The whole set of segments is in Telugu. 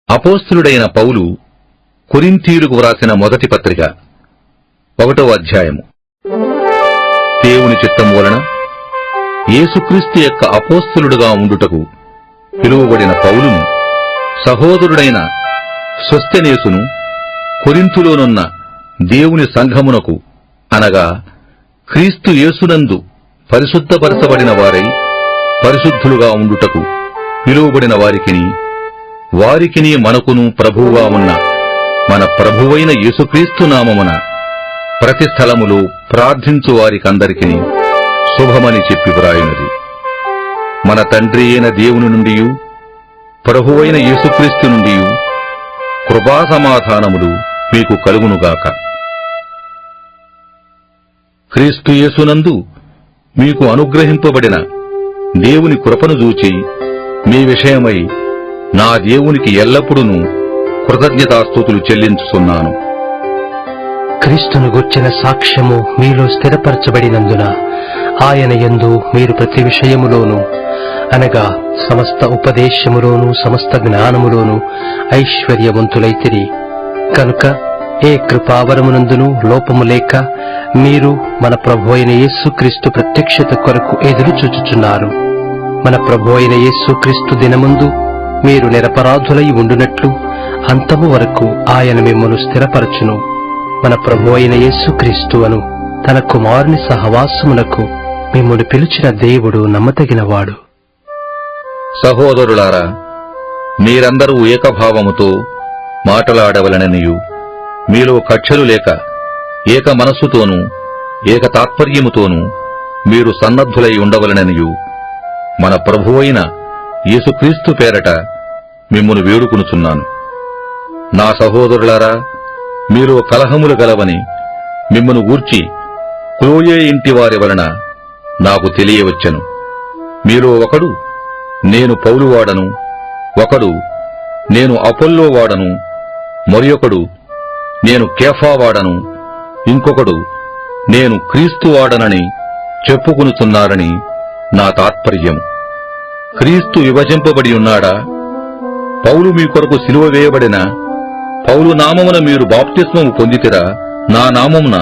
అపోస్తలుడైన పౌలు కొరింథీయులకు వ్రాసిన మొదటి పత్రిక 1వ అధ్యాయము. దేవుని చిత్తము వలన యేసుక్రీస్తు యొక్క అపోస్తలుడుగా ఉండుటకు పిలువబడిన పౌలును, సహోదరుడైన సోస్తెనేసును, కొరింథులోనున్న దేవుని సంఘమునకు అనగా క్రీస్తు యేసునందు పరిశుద్ధపరచబడిన వారై పరిశుద్ధులుగా ఉండుటకు పిలువబడిన వారికిని మనకును ప్రభువుగా ఉన్న మన ప్రభువైన యేసుక్రీస్తు నామమున ప్రతి స్థలములో ప్రార్థించు వారికందరికిని శుభమని చెప్పి వ్రాయున్నది. మన తండ్రి అయిన దేవుని నుండియు ప్రభువైన యేసుక్రీస్తు నుండియు కృపా సమాధానములు మీకు కలుగునుగాక. క్రీస్తు యేసునందు మీకు అనుగ్రహింపబడిన దేవుని కృపను చూచి మీ విషయమై నా దేవునికి ఎల్లప్పుడూ కృతజ్ఞతాస్తుతులు చెల్లించుచున్నాను. క్రీస్తును గూర్చిన సాక్ష్యము మీలో స్థిరపరచబడినందున ఆయన యందు మీరు ప్రతి విషయములోనూ అనగా సమస్త ఉపదేశములోనూ సమస్త జ్ఞానములోనూ ఐశ్వర్యవంతులైతిరి. కనుక ఏ కృపావరమునందును లోపము లేక మీరు మన ప్రభు అయిన యేసుక్రీస్తు ప్రత్యక్షత కొరకు ఎదురుచూచుచున్నారు. మన ప్రభు అయిన యేసుక్రీస్తు దినముందు మీరు నిరపరాధులై ఉండునట్లు అంతము వరకు ఆయన మిమ్మను స్థిరపరచును. మన ప్రభు అయిన యేసుక్రీస్తు అను తన కుమారుని సహవాసమునకు మిమ్మను పిలిచిన దేవుడు నమ్మదగినవాడు. సహోదరులారా, మీరందరూ ఏకభావముతో మాటలాడవలననియు మీలో కక్షలు లేక ఏక మనస్సుతోనూ ఏక తాత్పర్యముతోనూ మీరు సన్నద్ధులై ఉండవలననియు మన ప్రభువైన యేసుక్రీస్తు పేరట మిమ్మును వేడుకొనుచున్నాను. నా సహోదరులారా, మీలో కలహములు గలవని మిమ్మును గూర్చి క్లోయే ఇంటి వారి వలన నాకు తెలియవచ్చెను. మీలో ఒకడు నేను పౌలువాడను, ఒకడు నేను అపొల్లో వాడను, మరియొకడు నేను కేఫావాడను, ఇంకొకడు నేను క్రీస్తువాడనని చెప్పుకొనుచున్నారని నా తాత్పర్యం. క్రీస్తు విభజింపబడి ఉన్నాడా? పౌలు మీ కొరకు సిలువ వేయబడిన పౌలు నామమున మీరు బాప్తిస్మము పొందితిరా? నా నామమున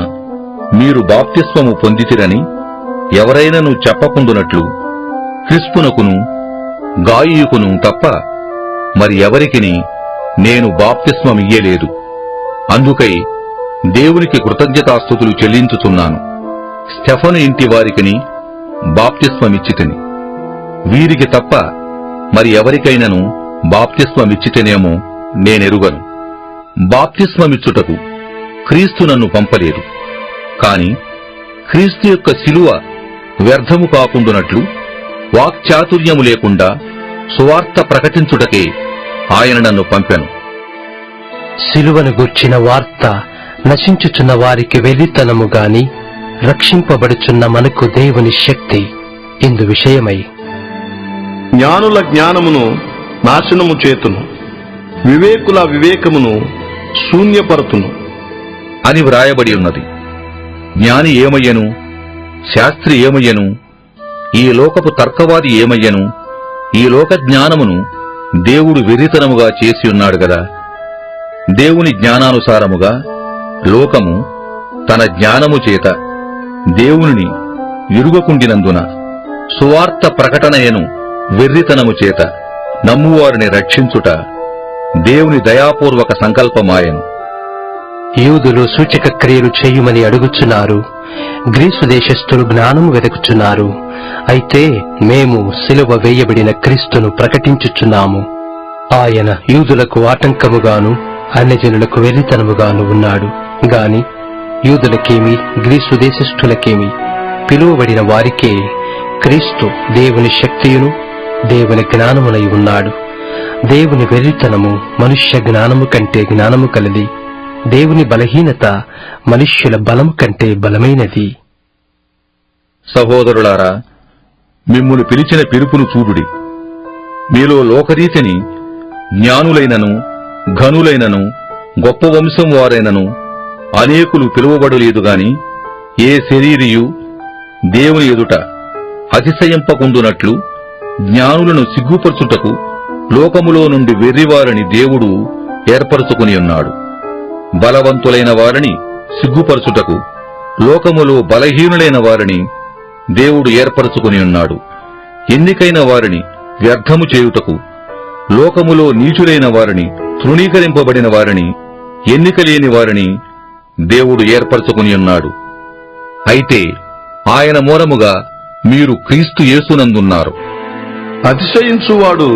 మీరు బాప్తిస్మము పొందితిరని ఎవరైనను చెప్పకుండునట్లు క్రిస్పునకును గాయియుకును తప్ప మరి ఎవరికిని నేను బాప్తిస్మమియ్యలేదు. అందుకై దేవునికి కృతజ్ఞతాస్తుతులు చెల్లించుచున్నాను. స్టెఫను ఇంటి వారికిని బాప్తిస్మమిచ్చితిని. వీరికి తప్ప మరి ఎవరికైనను బాప్తిస్మమిచ్చితేనేమో నేనెరుగను. బాప్తిస్మమిచ్చుటకు క్రీస్తు నన్ను పంపలేదు, కాని క్రీస్తు యొక్క శిలువ వ్యర్థము కాకుండునట్లు వాక్చాతుర్యము లేకుండా సువార్త ప్రకటించుటకే ఆయన నన్ను పంపెను. శిలువను గూర్చిన వార్త నశించుచున్న వారికి వెర్రితనము గాని రక్షింపబడుచున్న మనకు దేవుని శక్తి. ఇందు విషయమై జ్ఞానుల జ్ఞానమును నాశనము చేతును, వివేకుల వివేకమును శూన్యపరతును అని వ్రాయబడి ఉన్నది. జ్ఞాని ఏమయ్యను? శాస్త్రి ఏమయ్యను? ఈ లోకపు తర్కవాది ఏమయ్యను? ఈ లోక జ్ఞానమును దేవుడు వెర్రితనముగా చేసి ఉన్నాడు గదా. దేవుని జ్ఞానానుసారముగా లోకము తన జ్ఞానము చేత దేవునిని ఎరుగకుండినందున సువార్త ప్రకటనయను వెర్రితనము చేత నమ్మువారిని రక్షించుట దేవుని దయాపూర్వక సంకల్పమాయను. యూదులు సూచక క్రియలు చేయుమని అడుగుచున్నారు, గ్రీసు దేశస్థులు జ్ఞానము వెదకుచున్నారు. అయితే మేము సిలువ వేయబడిన క్రీస్తును ప్రకటించుచున్నాము. ఆయన యూదులకు ఆటంకముగాను అన్యజనులకు వెర్రితనముగాను ఉన్నాడు గాని యూదులకేమి గ్రీసు దేశస్థులకేమి పిలువబడిన వారికే క్రీస్తు దేవుని శక్తియును దేవుని జ్ఞానమునై ఉన్నాడు. దేవుని వెర్రితనము మనుష్య జ్ఞానము కంటే జ్ఞానము కలది, దేవుని బలహీనత మనుష్యుల బలము కంటే బలమైనది. సహోదరులారా, మిమ్మును పిలిచిన పిలుపును చూడుడి. మీలో లోకరీతిని జ్ఞానులైనను ఘనులైనను గొప్ప వంశం వారైనను అనేకులు పిలువబడలేదు గాని ఏ శరీరియు దేవుని ఎదుట అతిశయింపకుండునట్లు జ్ఞానులను సిగ్గుపరచుటకు లోకములో నుండి వెర్రివారిని దేవుడు ఏర్పరచుకుని ఉన్నాడు. బలవంతులైన వారిని సిగ్గుపరచుటకు లోకములో బలహీనులైన వారిని దేవుడు ఏర్పరచుకుని ఉన్నాడు. ఎన్నికైన వారిని వ్యర్థము చేయుటకు లోకములో నీచులైన వారిని, తృణీకరింపబడిన వారిని, ఎన్నికలేని వారిని దేవుడు ఏర్పరచుకుని ఉన్నాడు. అయితే ఆయన మూలముగా మీరు క్రీస్తు యేసునందున్నారు. అతిశయించువాడు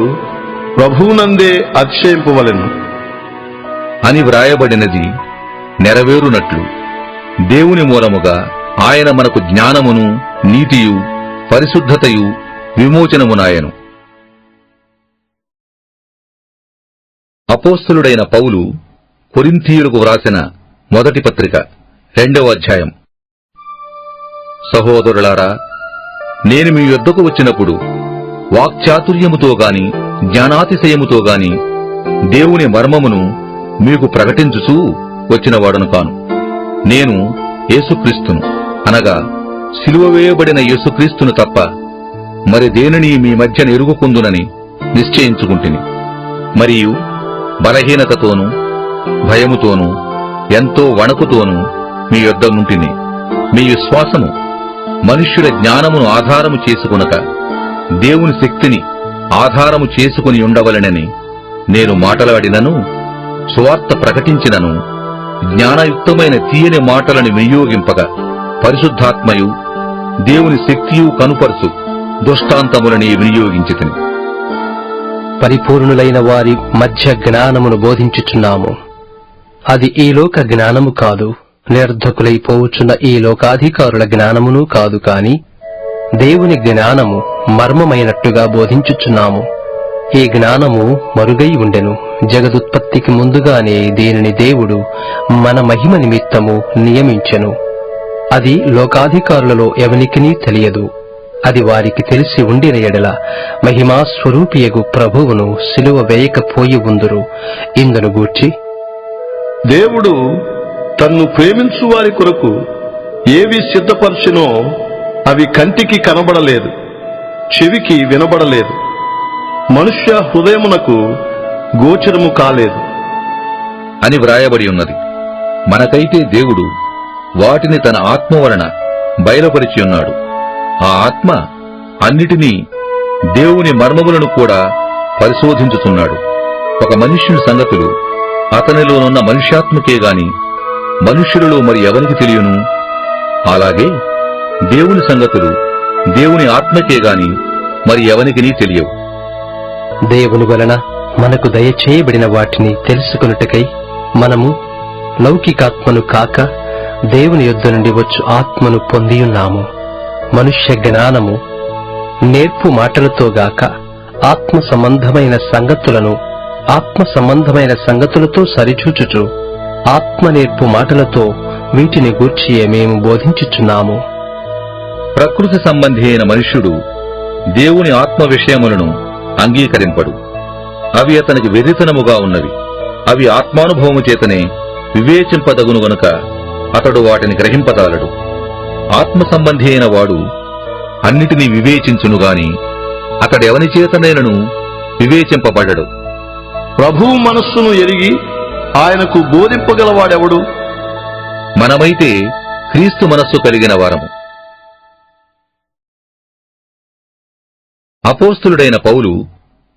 ప్రభువునందే అతిశయింపవలెను అని వ్రాయబడినది నెరవేరునట్లు దేవుని మూలముగా ఆయన మనకు జ్ఞానమును, నీతియు, పరిశుద్ధతయు, విమోచనమునాయను. అపోస్తలుడైన పౌలు కొరింథీయులకు వ్రాసిన మొదటి పత్రిక 2వ అధ్యాయం. సహోదరులారా, నేను మీ యొద్దకు వచ్చినప్పుడు వాక్చాతుర్యముతో గాని జ్ఞానాతిశయముతో గాని దేవుని మర్మమును మీకు ప్రకటించుచూ వచ్చినవాడను కాను. నేను యేసుక్రీస్తును, అనగా సిలువ వేయబడిన యేసుక్రీస్తును తప్ప మరి దేనిని మీ మధ్యన ఎరుగుకుందునని నిశ్చయించుకుంటుని. మరియు బలహీనతతోనూ భయముతోనూ ఎంతో వణకుతోనూ మీ యొద్ద నుంటిని. మీ విశ్వాసము మనుష్యుల జ్ఞానమును ఆధారము చేసుకొనక దేవుని శక్తిని ఆధారము చేసుకుని ఉండవలెనని నేను మాటలాడినను, సువార్త ప్రకటించినను, జ్ఞానయుక్తమైన తీయని మాటలను వినియోగింపగా పరిశుద్ధాత్మయు దేవుని శక్తియు కనుపరచు దృష్టాంతములని వినియోగించితిని. పరిపూర్ణులైన వారి మధ్య జ్ఞానమును బోధించుచున్నాము. అది ఈ లోక జ్ఞానము కాదు, నిరర్ధకులైపోవచ్చున్న ఈ లోకాధికారుల జ్ఞానమును కాదు, కాని దేవుని జ్ఞానము మర్మమైనట్టుగా బోధించుచున్నాము. ఈ జ్ఞానము మరుగై ఉండెను. జగదుత్పత్తికి ముందుగానే దీనిని దేవుడు మన మహిమ నిమిత్తము నియమించెను. అది లోకాధికారులలో ఎవనికినీ తెలియదు. అది వారికి తెలిసి ఉండిన ఎడల మహిమా స్వరూపియగు ప్రభువును సిలువ వేయకపోయి ఉందురు. ఇందును గూర్చి దేవుడు తన్ను ప్రేమించు వారి కొరకు ఏవి సిద్ధపరచునో అవి కంటికి కనబడలేదు, చెవికి వినబడలేదు, మనుష్య హృదయమునకు గోచరము కాలేదు అని వ్రాయబడి ఉన్నది. మనకైతే దేవుడు వాటిని తన ఆత్మ వలన బయలుపరిచి ఉన్నాడు. ఆ ఆత్మ అన్నిటినీ, దేవుని మర్మములను కూడా పరిశోధించుతున్నాడు. ఒక మనుష్యుని సంగతులు అతనిలోనున్న మనుష్యాత్మకే గాని మనుష్యులలో మరి ఎవరికి తెలియను? అలాగే దేవుని సంగతులు దేవుని ఆత్మకే గాని మరి ఎవనికినీ తెలియవు. దేవుని వలన మనకు దయచేయబడిన వాటిని తెలుసుకొనుటకై మనము లౌకికాత్మను కాక దేవుని యొద్ద నుండి వచ్చు ఆత్మను పొందియున్నాము. మనుష్య జ్ఞానము నేర్పు మాటలతో గాక ఆత్మ సంబంధమైన సంగతులతో సరిచూచుచు ఆత్మ నేర్పు మాటలతో వీటిని గూర్చియే మేము బోధించుచున్నాము. ప్రకృతి సంబంధి అయిన మనుష్యుడు దేవుని ఆత్మ విషయములను అంగీకరింపడు. అవి అతనికి వెర్రితనముగా ఉన్నవి. అవి ఆత్మానుభవము చేతనే వివేచింపదగును గనుక అతడు వాటిని గ్రహింపదాలడు. ఆత్మ సంబంధి అయిన వాడు అన్నిటినీ వివేచించునుగాని అతడెవని చేతనైనను వివేచింపబడడు. ప్రభువు మనస్సును ఎరిగి ఆయనకు బోధింపగలవాడెవడు? మనమైతే క్రీస్తు మనస్సు కలిగిన వారము. అపోస్తలుడైన పౌలు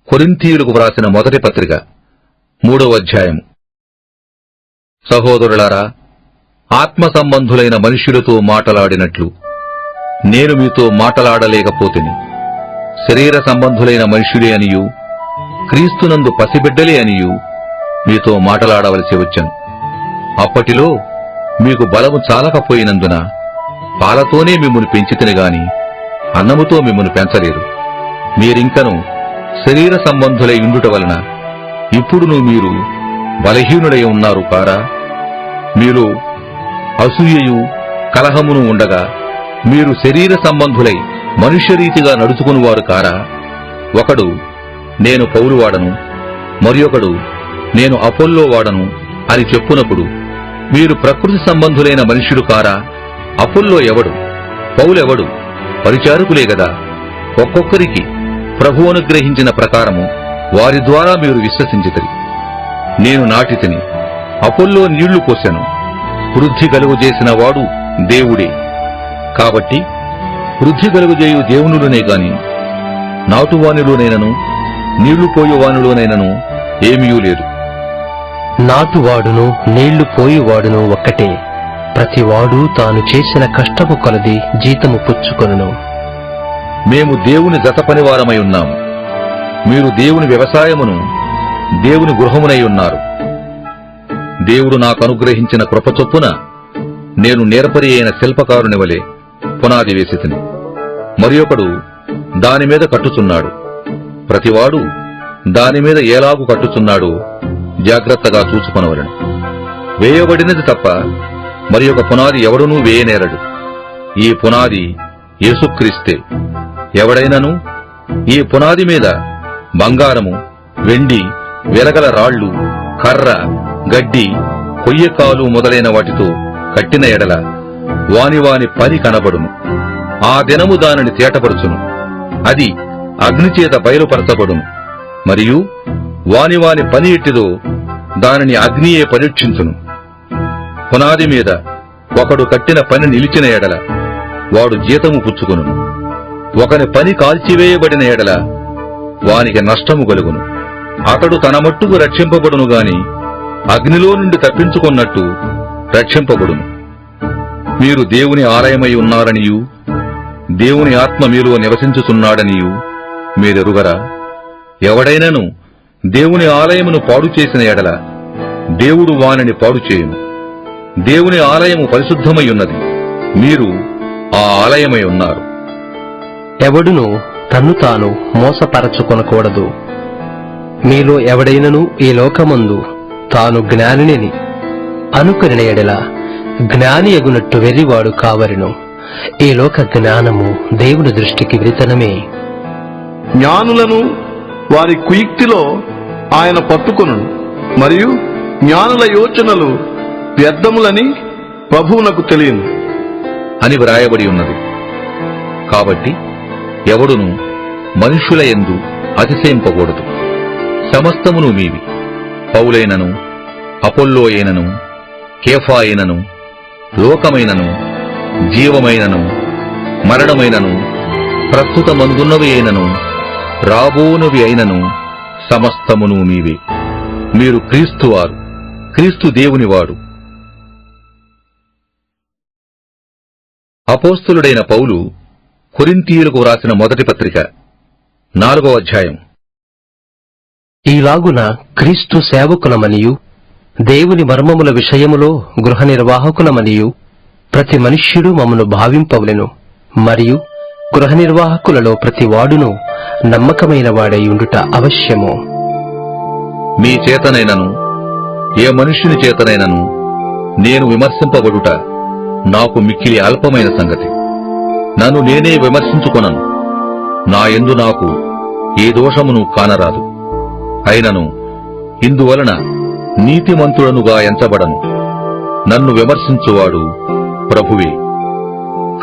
కొరింథీయులకు వ్రాసిన మొదటి పత్రిక 3వ అధ్యాయం. సహోదరులారా, ఆత్మ సంబంధులైన మనుష్యులతో మాటలాడినట్లు నేను మీతో మాటలాడలేకపోతిని. శరీర సంబంధులైన మనుష్యులే అనియు క్రీస్తునందు పసిబిడ్డలే అనియు మీతో మాటలాడవలసి వచ్చెను. అప్పటిలో మీకు బలము చాలకపోయినందున పాలతోనే మిమ్మును పెంచితిని గాని అన్నముతో మిమ్మును పెంచలేదు. మీరింకను శరీర సంబంధులై ఉండుట వలన ఇప్పుడును మీరు బలహీనులై ఉన్నారు కారా? మీలో అసూయయు కలహమును ఉండగా మీరు శరీర సంబంధులై మనుష్యరీతిగా నడుచుకునివారు కారా? ఒకడు నేను పౌలువాడను, మరియొకడు నేను అపోల్లో వాడను అని చెప్పునప్పుడు మీరు ప్రకృతి సంబంధులైన మనుష్యుడు కారా? అపోల్లో ఎవడు? పౌలెవడు? పరిచారకులే గదా. ఒక్కొక్కరికి ప్రభు అనుగ్రహించిన ప్రకారము వారి ద్వారా మీరు విశ్వసించితిరి. నేను నాటితిని, అపొల్లో నీళ్లు పోసెను, వృద్ధి కలుగజేసిన వాడు దేవుడే. కాబట్టి వృద్ధి కలుగజేయు దేవునిలోనే గాని నాటువానిలోనైనను నీళ్లు పోయువానిలోనైనను ఏమీయూ లేదు. నాటువాడును నీళ్లు పోయువాడును ఒక్కటే. ప్రతివాడు తాను చేసిన కష్టము కొలది జీతము పుచ్చుకొనును. మేము దేవుని జత పనివారమై ఉన్నాము. మీరు దేవుని వ్యవసాయమును, దేవుని గృహమునై ఉన్నారు. దేవుడు నాకు అనుగ్రహించిన కృప చొప్పున నేను నేర్పరి అయిన శిల్పకారుని వలె పునాది వేసితిని. మరియొకడు దానిమీద కట్టుచున్నాడు. ప్రతివాడు దానిమీద ఏలాగు కట్టుచున్నాడో జాగ్రత్తగా చూసుకొనవలెను. వేయబడినది తప్ప మరి ఒక పునాది ఎవడునూ వేయనేరడు. ఈ పునాది యేసుక్రీస్తే. ఎవడైనను ఈ పునాది మీద బంగారము, వెండి, వెలగల రాళ్లు, కర్ర, గడ్డి, కొయ్యకాలు మొదలైన వాటితో కట్టిన ఎడల వాని పని కనబడును. ఆ దినము దానిని తేటపరుచును. అది అగ్నిచేత బయలుపరచబడును. మరియు వాని పని ఎట్టిదో దానిని అగ్నియే పరీక్షించును. పునాది మీద ఒకడు కట్టిన పని నిలిచిన ఎడల వాడు జీతము పుచ్చుకొను. ఒకని పని కాల్చివేయబడిన ఎడల వానికి నష్టము కలుగును. అతడు తన మట్టుకు రక్షింపబడును గాని అగ్నిలో నుండి తప్పించుకొన్నట్టు రక్షింపబడును. మీరు దేవుని ఆలయమై ఉన్నారనియూ దేవుని ఆత్మ మీలో నివసించుచున్నాడనియూ మీరెరుగరా? ఎవడైనను దేవుని ఆలయమును పాడు చేసిన ఎడల దేవుడు వానిని పాడు చేయును. దేవుని ఆలయము పరిశుద్ధమై ఉన్నది, మీరు ఆ ఆలయమై ఉన్నారు. ఎవడును తన్ను తాను మోసపరచుకొనకూడదు. మీలో ఎవడైనను ఈ లోకమందు తాను జ్ఞానిని అనుకొనిన ఎడల జ్ఞాని ఎగునట్టు వెర్రివాడు కావలెను. ఈ లోక జ్ఞానము దేవుని దృష్టికి విరితనమే. జ్ఞానులను వారి కుయుక్తిలో ఆయన పట్టుకొనును, మరియు జ్ఞానుల యోచనలు వ్యర్థములని ప్రభువునకు తెలియను అని వ్రాయబడి ఉన్నది. కాబట్టి ఎవడును మనుష్యుల యందు అతిశయింపకూడదు. సమస్తమును మీవి. పౌలైనను, అపొల్లో అయినను, కేఫా అయినను, లోకమైనను, జీవమైనను, మరణమైనను, ప్రస్తుతమందున్నవి అయినను, రాబోనవి అయినను సమస్తమును మీవే. మీరు క్రీస్తువారు, క్రీస్తు దేవునివాడు. అపోస్తలుడైన పౌలు కొరింథీయులకు వ్రాసిన మొదటి పత్రిక 4వ అధ్యాయం. ఈలాగున క్రీస్తు సేవకులమనియు దేవుని మర్మముల విషయములో గృహ నిర్వాహకులమనియు ప్రతి మనుష్యుడు మమ్మను భావింపవలెను. మరియు గృహ నిర్వాహకులలో ప్రతివాడును నమ్మకమైన వాడై ఉండుట అవశ్యము. మీ చేతనైనను ఏ మనుష్యుని చేతనైనను నేను విమర్శింపబడుట నాకు మిక్కిలి అల్పమైన సంగతి. నన్ను నేనే విమర్శించుకొనను. నా యందు నాకు ఏ దోషమును కానరాదు. అయినను ఇందువలన నీతిమంతుడనుగా ఎంచబడను. నన్ను విమర్శించువాడు ప్రభువే.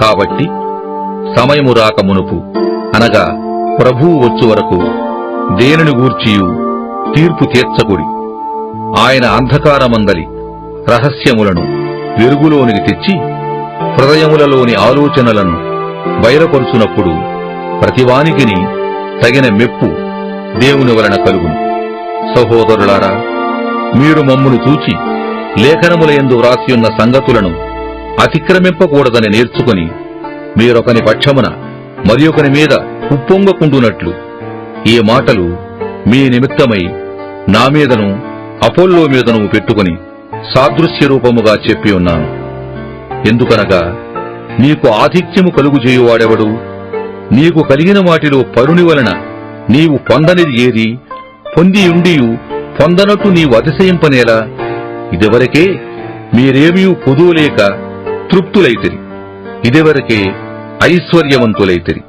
కాబట్టి సమయము రాక మునుపు, అనగా ప్రభువు వచ్చు వరకు దేనిని గూర్చియు తీర్పు తీర్చకుడి. ఆయన అంధకారమందలి రహస్యములను వెలుగులోనికి తెచ్చి హృదయములలోని ఆలోచనలను బయలుపరుచునప్పుడు ప్రతివానికిని తగిన మెప్పు దేవుని వలన కలుగును. సహోదరులారా, మీరు మమ్మును చూచి లేఖనములయందు వ్రాసియున్న సంగతులను అతిక్రమింపకూడదని నేర్చుకుని మీరొకని పక్షమున మరియొకని మీద ఉప్పొంగకుండునట్లు ఈ మాటలు మీ నిమిత్తమై నా మీదను అపొల్లో మీదను పెట్టుకుని సాదృశ్య రూపముగా చెప్పి ఉన్నాను. ఎందుకనగా నీకు ఆధిక్యము కలుగుచేయువాడెవడు? నీకు కలిగిన వాటిలో పరుని వలన నీవు పొందనిది ఏది? పొందియుండియు పొందనట్టు నీవు అతిశయింపనేలా? ఇదివరకే మీరేమీ పొదువులేక తృప్తులైతిరి. ఇదివరకే ఐశ్వర్యవంతులైతిరి.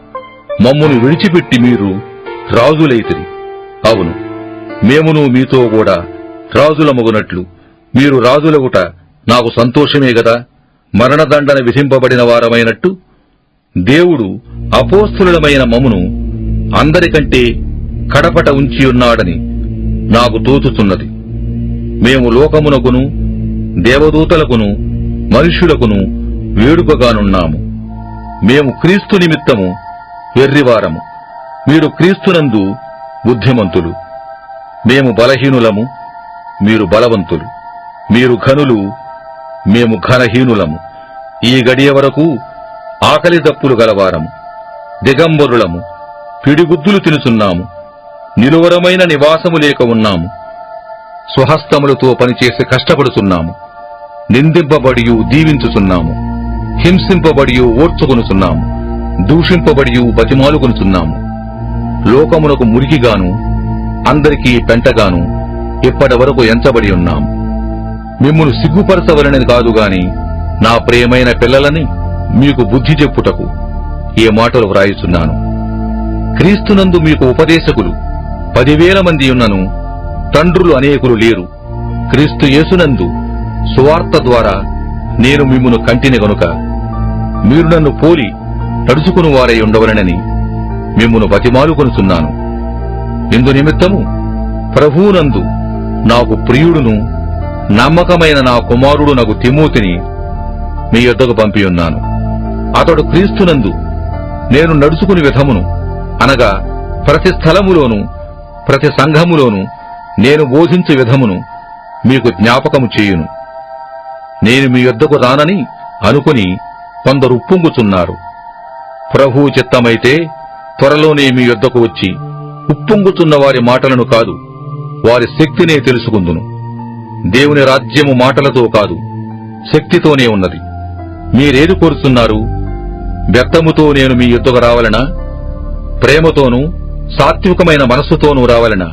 మమ్మును విడిచిపెట్టి మీరు రాజులైతిరి. అవును, మేమును మీతో కూడా రాజులమగునట్లు మీరు రాజులగుట నాకు సంతోషమే గదా. మరణదండన విధింపబడిన వారమైనట్టు దేవుడు అపోస్తలులమైన మమ్మును అందరికంటే కడపట ఉంచియున్నాడని నాకు తోచుతున్నది. మేము లోకమునకును దేవదూతలకును మనుష్యులకును వేడుకగానున్నాము. మేము క్రీస్తు నిమిత్తము వెర్రివారము, మీరు క్రీస్తునందు బుద్ధిమంతులు. మేము బలహీనులము, మీరు బలవంతులు. మీరు ఘనులు, మేము ఘనహీనులము. ఈ గడియ వరకు ఆకలి దప్పులు గలవారము, దిగంబరులము, పిడిగుద్దులు తినుచున్నాము, నిలువరమైన నివాసము లేక ఉన్నాము. స్వహస్తములతో పనిచేసి కష్టపడుచున్నాము, నిందింపబడియు దీవించుచున్నాము, హింసింపబడియు ఓర్చుకొనుచున్నాము, దూషింపబడియు బతిమాలుకొనుచున్నాము. లోకమునకు మురికిగాను అందరికీ పెంటగాను ఇప్పటి వరకు ఎంచబడి ఉన్నాము. మిమ్మును సిగ్గుపరచవలనని కాదుగాని నా ప్రియమైన పిల్లలని మీకు బుద్ధి చెప్పుటకు ఈ మాటలు వ్రాయుచున్నాను. క్రీస్తునందు మీకు ఉపదేశకులు 10,000 మంది ఉన్నను తండ్రులు అనేకులు లేరు. క్రీస్తు యేసునందు సువార్త ద్వారా నేను మిమ్మును కంటిని గనుక మీరు నన్ను పోలి నడుచుకుని వారై ఉండవలనని మిమ్మును బతిమాలుకొనుచున్నాను. ఇందు నిమిత్తము ప్రభువునందు నాకు ప్రియుడును నమ్మకమైన నా కుమారుడు నగు తిమోతిని మీ యొద్దకు పంపియున్నాను. అతడు క్రీస్తునందు నేను నడుచుకుని విధమును, అనగా ప్రతి స్థలములోను ప్రతి సంఘములోను నేను బోధించే విధమును మీకు జ్ఞాపకము చేయును. నేను మీ యొద్దకు రానని అనుకుని కొందరు ఉప్పొంగుచున్నారు. ప్రభువు చిత్తమైతే త్వరలోనే మీ యొద్దకు వచ్చి ఉప్పొంగుచున్న వారి మాటలను కాదు, వారి శక్తినే తెలుసుకుందును. దేవుని రాజ్యము మాటలతో కాదు, శక్తితోనే ఉన్నది. మీరేది కోరుతున్నారు? వ్యర్థముతో నేను మీ యొద్దకు రావలనా? ప్రేమతోనూ సాత్వికమైన మనస్సుతోనూ రావలనా?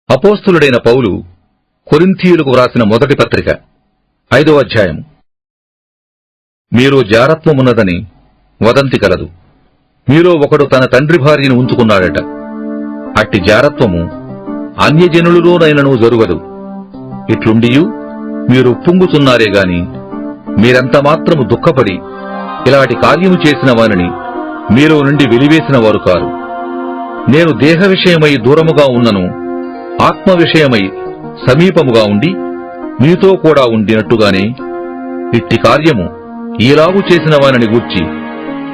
అపోస్తలుడైన పౌలు కొరింథీయులకు వ్రాసిన మొదటి పత్రిక 5వ అధ్యాయం. మీలో జారత్వమున్నదని వదంతి కలదు. మీలో ఒకడు తన తండ్రి భార్యను ఉంచుకున్నాడట. అట్టి జారత్వము అన్యజనులలోనైనను జరుగదు. ఇట్లుండియు మీరు ఉప్పొంగుచున్నారే గాని మీరెంత మాత్రము దుఃఖపడి ఇలాంటి కార్యము చేసిన వారిని మీలో నుండి వెలివేసిన వారు కారు. నేను దేహ విషయమై దూరముగా ఉన్నను, ఆత్మ విషయమై సమీపముగా ఉండి మీతో కూడా ఉండినట్టుగానే ఇట్టి కార్యము ఈలాగు చేసిన వారిని గూర్చి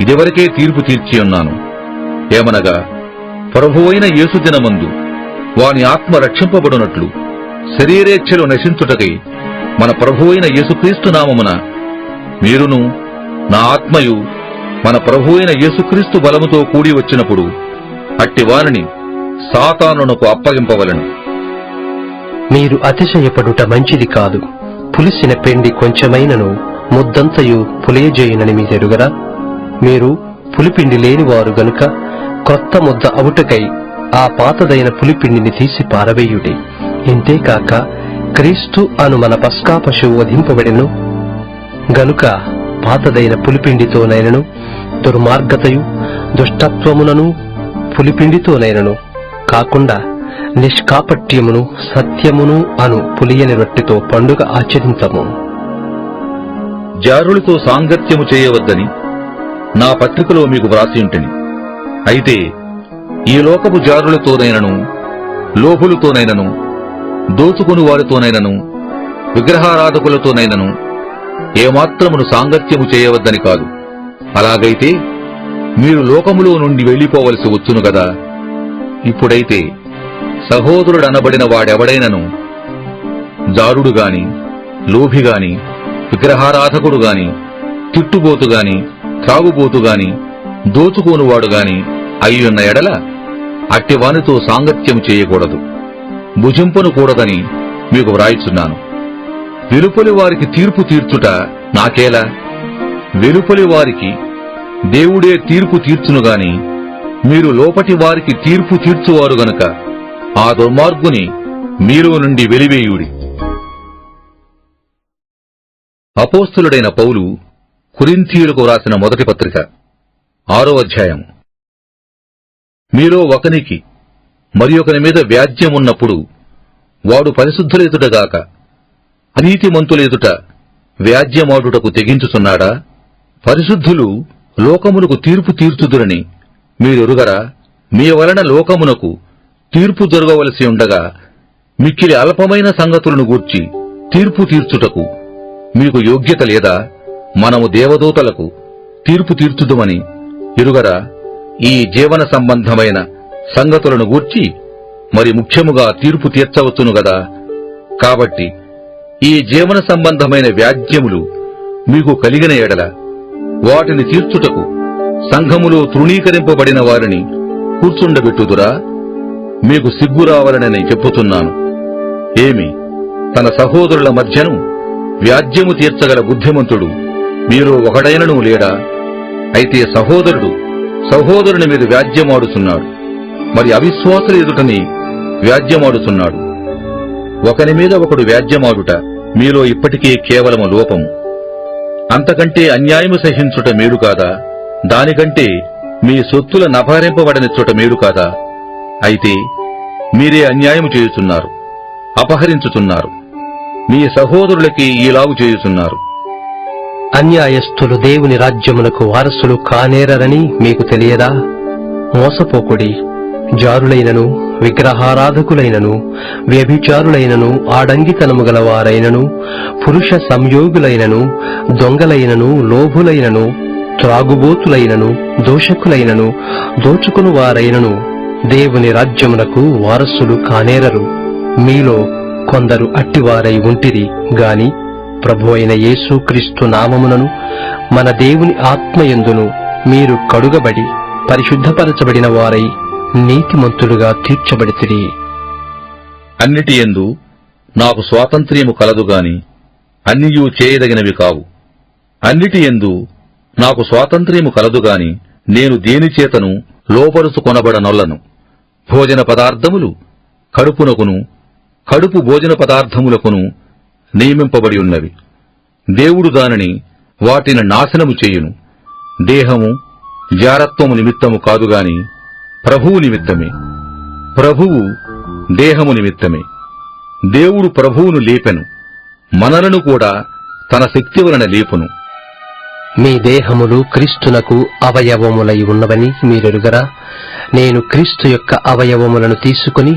ఇదివరకే తీర్పు తీర్చియున్నాను. ఏమనగా ప్రభువైన యేసు దినమందు వాని ఆత్మ రక్షింపబడునట్లు శరీరేచ్ఛలు నశించుటకై మన ప్రభువైన యేసుక్రీస్తు నామమున మీరును నా ఆత్మయు మన ప్రభువైన యేసుక్రీస్తు బలముతో కూడి వచ్చినప్పుడు అట్టి వానిని సాతానునకు అప్పగింపవలెను. మీరు అతిశయపడుట మంచిది కాదు. పులిసిన పిండి కొంచెమైనను ముద్దంతయు పులియజేయునని మీరెరుగరా? మీరు పులిపిండి లేనివారు గనుక కొత్త ముద్ద అవుటకై ఆ పాతదైన పులిపిండిని తీసి పారవేయుడి. ఇంతేకాక క్రీస్తు అను మన పస్కా పశువు వధింపబడెను గనుక పాతదైన పులిపిండితోనైనను దుర్మార్గతయు దుష్టత్వమునను పులిపిండితోనైనను కాకుండా నిష్కాపట్యమును సత్యమును అను పులియని రొట్టెతో పండుగ ఆచరించము. జారులతో సాంగత్యము చేయవద్దని నా పత్రికలో మీకు వ్రాసియుంటిని. అయితే ఈ లోకపు జారులతోనైనను లోభులతోనైనను దోచుకుని వారితోనైనను విగ్రహారాధకులతోనైనను ఏమాత్రమును సాంగత్యము చేయవద్దని కాదు. అలాగైతే మీరు లోకములో నుండి వెళ్లిపోవలసి వచ్చును గదా. ఇప్పుడైతే సహోదరుడనబడిన వాడెవడైనను జారుడుగాని లోభిగాని విగ్రహారాధకుడుగాని తిట్టుబోతుగాని త్రాగుబోతుగాని దోచుకోనువాడుగాని అయ్యున్న ఎడల అట్టివానితో సాంగత్యం చేయకూడదు, భుజింపను కూడదని మీకు వ్రాయిచున్నాను. వెలుపలి వారికి తీర్పు తీర్చుట నాకేలా? వెలుపలి వారికి దేవుడే తీర్పు తీర్చునుగాని మీరు లోపటి వారికి తీర్పు తీర్చువారు గనుక ఆ దుర్మార్గుని మీలో నుండి వెలివేయుడి. అపోస్తలుడైన పౌలు కొరింథీయులకు వ్రాసిన మొదటి పత్రిక 6వ అధ్యాయం. మీలో ఒకనికి మరి ఒకని మీద వ్యాజ్యమున్నప్పుడు వాడు పరిశుద్ధులెదుటగాక అనీతిమంతులెదుట వ్యాజ్యమాడుటకు తెగించుచున్నాడా? పరిశుద్ధులు లోకమునకు తీర్పు తీర్చుదురని మీరెరుగరా, మీ వలన లోకమునకు తీర్పు జరగవలసి ఉండగా మిక్కిలి అల్పమైన సంగతులను గూర్చి తీర్పు తీర్చుటకు మీకు యోగ్యత లేదా? మనము దేవదూతలకు తీర్పు తీర్చుదుమని ఎరుగరా? ఈ జీవన సంబంధమైన సంగతులను గూర్చి మరి ముఖ్యముగా తీర్పు తీర్చవచ్చును గదా. కాబట్టి ఈ జీవన సంబంధమైన వ్యాజ్యములు మీకు కలిగిన ఎడల వాటిని తీర్చుటకు సంఘములో తృణీకరింపబడిన వారిని కూర్చుండబెట్టుదురా? మీకు సిగ్గు రావాలనని చెప్పుతున్నాను. ఏమి, తన సహోదరుల మధ్యను వ్యాజ్యము తీర్చగల బుద్ధిమంతుడు మీరు ఒకడైనను లేడా? అయితే సహోదరుడు సహోదరుని మీద వ్యాజ్యమాడుచున్నాడు, మరి అవిశ్వాసుల ఎదుటని వ్యాజ్యమాడుచున్నాడు. ఒకని మీద ఒకడు వ్యాజ్యమాడుట మీలో ఇప్పటికే కేవలము లోపము. అంతకంటే అన్యాయము సహించుట మేలు కాదా? దానికంటే మీ సొత్తుల నభారింపబడనిచ్చుట మేలు కాదా? అయితే మీరే అన్యాయము చేయుచున్నారు, అపహరించుచున్నారు, మీ సహోదరులకి ఈలాగు చేయుచున్నారు. అన్యాయస్థులు దేవుని రాజ్యమునకు వారసులు కానేరని మీకు తెలియదా? మోసపోకుడి. జారులైనను, విగ్రహారాధకులైనను, వ్యభిచారులైనను, ఆడంగితనము గలవారైనను, పురుష సంయోగులైనను, దొంగలైనను, లోభులైనను, త్రాగుబోతులైనను, దోషకులైనను, దోచుకుని వారైనను దేవుని రాజ్యమునకు వారసులు కానేరరు. మీలో కొందరు అట్టివారై ఉంటిరి గాని ప్రభువైన యేసుక్రీస్తు నామమునను మన దేవుని ఆత్మయందును మీరు కడుగబడి పరిశుద్ధపరచబడిన వారై నీతిమంతులుగా తీర్చబడితిరి. అన్నిటి యందు నాకు స్వాతంత్ర్యము కలదుగాని అన్నియూ చేయదగినవి కావు. అన్నిటి యందు నాకు స్వాతంత్ర్యము కలదుగాని నేను దేనిచేతను లోపరుచుకొనబడనొల్లను. భోజన పదార్థములు కడుపునకును, కడుపు భోజన పదార్థములకును నియమింపబడి ఉన్నవి. దేవుడు దానిని వాటిని నాశనము చేయును. దేహము జారత్వము నిమిత్తము కాదుగాని ప్రభువు నిమిత్తమే, ప్రభువు దేహము నిమిత్తమే. దేవుడు ప్రభువును లేపెను, మనలను కూడా తన శక్తి వలన లేపును. మీ దేహములు క్రీస్తునకు అవయవములై ఉన్నవని మీరెరుగరా? నేను క్రీస్తు యొక్క అవయవములను తీసుకుని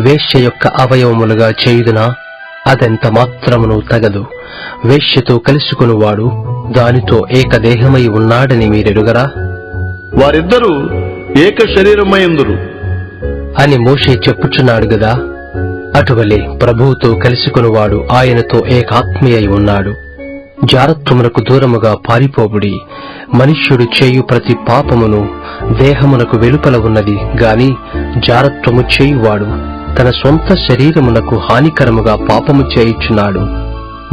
వేశ్య యొక్క అవయవములుగా చేయుదునా? అదెంత మాత్రమును తగదు. వేశ్యతో కలుసుకునివాడు దానితో ఏకదేహమై ఉన్నాడని మీరెరుగరా? వారిద్దరూ ఏక శరీరమైందురు అని మోషే చెప్పుచున్నాడు గదా. అటువలే ప్రభువుతో కలుసుకునివాడు ఆయనతో ఏకాత్మీయై ఉన్నాడు. జారత్వమునకు దూరముగా పారిపోబుడి. మనుష్యుడు చేయు ప్రతి పాపమును దేహమునకు వెలుపల ఉన్నది గాని జారత్వము చేయువాడు తన సొంత శరీరమునకు హానికరముగా పాపము చేయుచున్నాడు.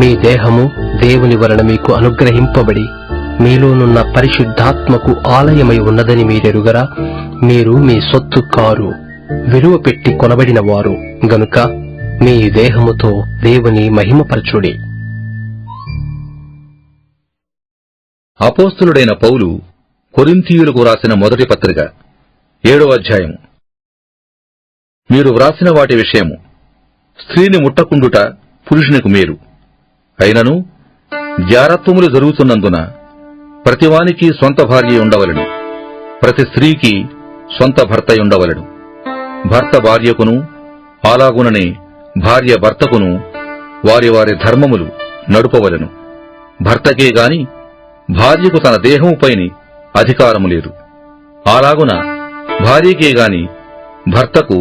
మీ దేహము దేవుని వలన మీకు అనుగ్రహింపబడి మీలోనున్న పరిశుద్ధాత్మకు ఆలయమై ఉన్నదని మీరెరుగరా? మీరు మీ సొత్తు కారు, విలువ పెట్టి కొనబడిన వారు గనుక మీ దేహముతో దేవుని మహిమపరచుడి. అపోస్తలుడైన పౌలు కొరింథీయులకు వ్రాసిన మొదటి పత్రిక 7వ అధ్యాయము. మీరు వ్రాసిన వాటి విషయము స్త్రీని ముట్టకుండుట పురుషునికి మేలు. అయినను జారత్వములు జరుగుతున్నందున ప్రతివానికి సొంత భార్య ఉండవలెను, ప్రతి స్త్రీకి సొంత భర్త ఉండవలెను. భర్త భార్యకును, అలాగుననే భార్య భర్తకును వారి వారి ధర్మములు నడుపవలెను. భర్తకే గాని భార్యకు తన దేహముపైని అధికారము లేదు. అలాగున భార్యకే గాని భర్తకు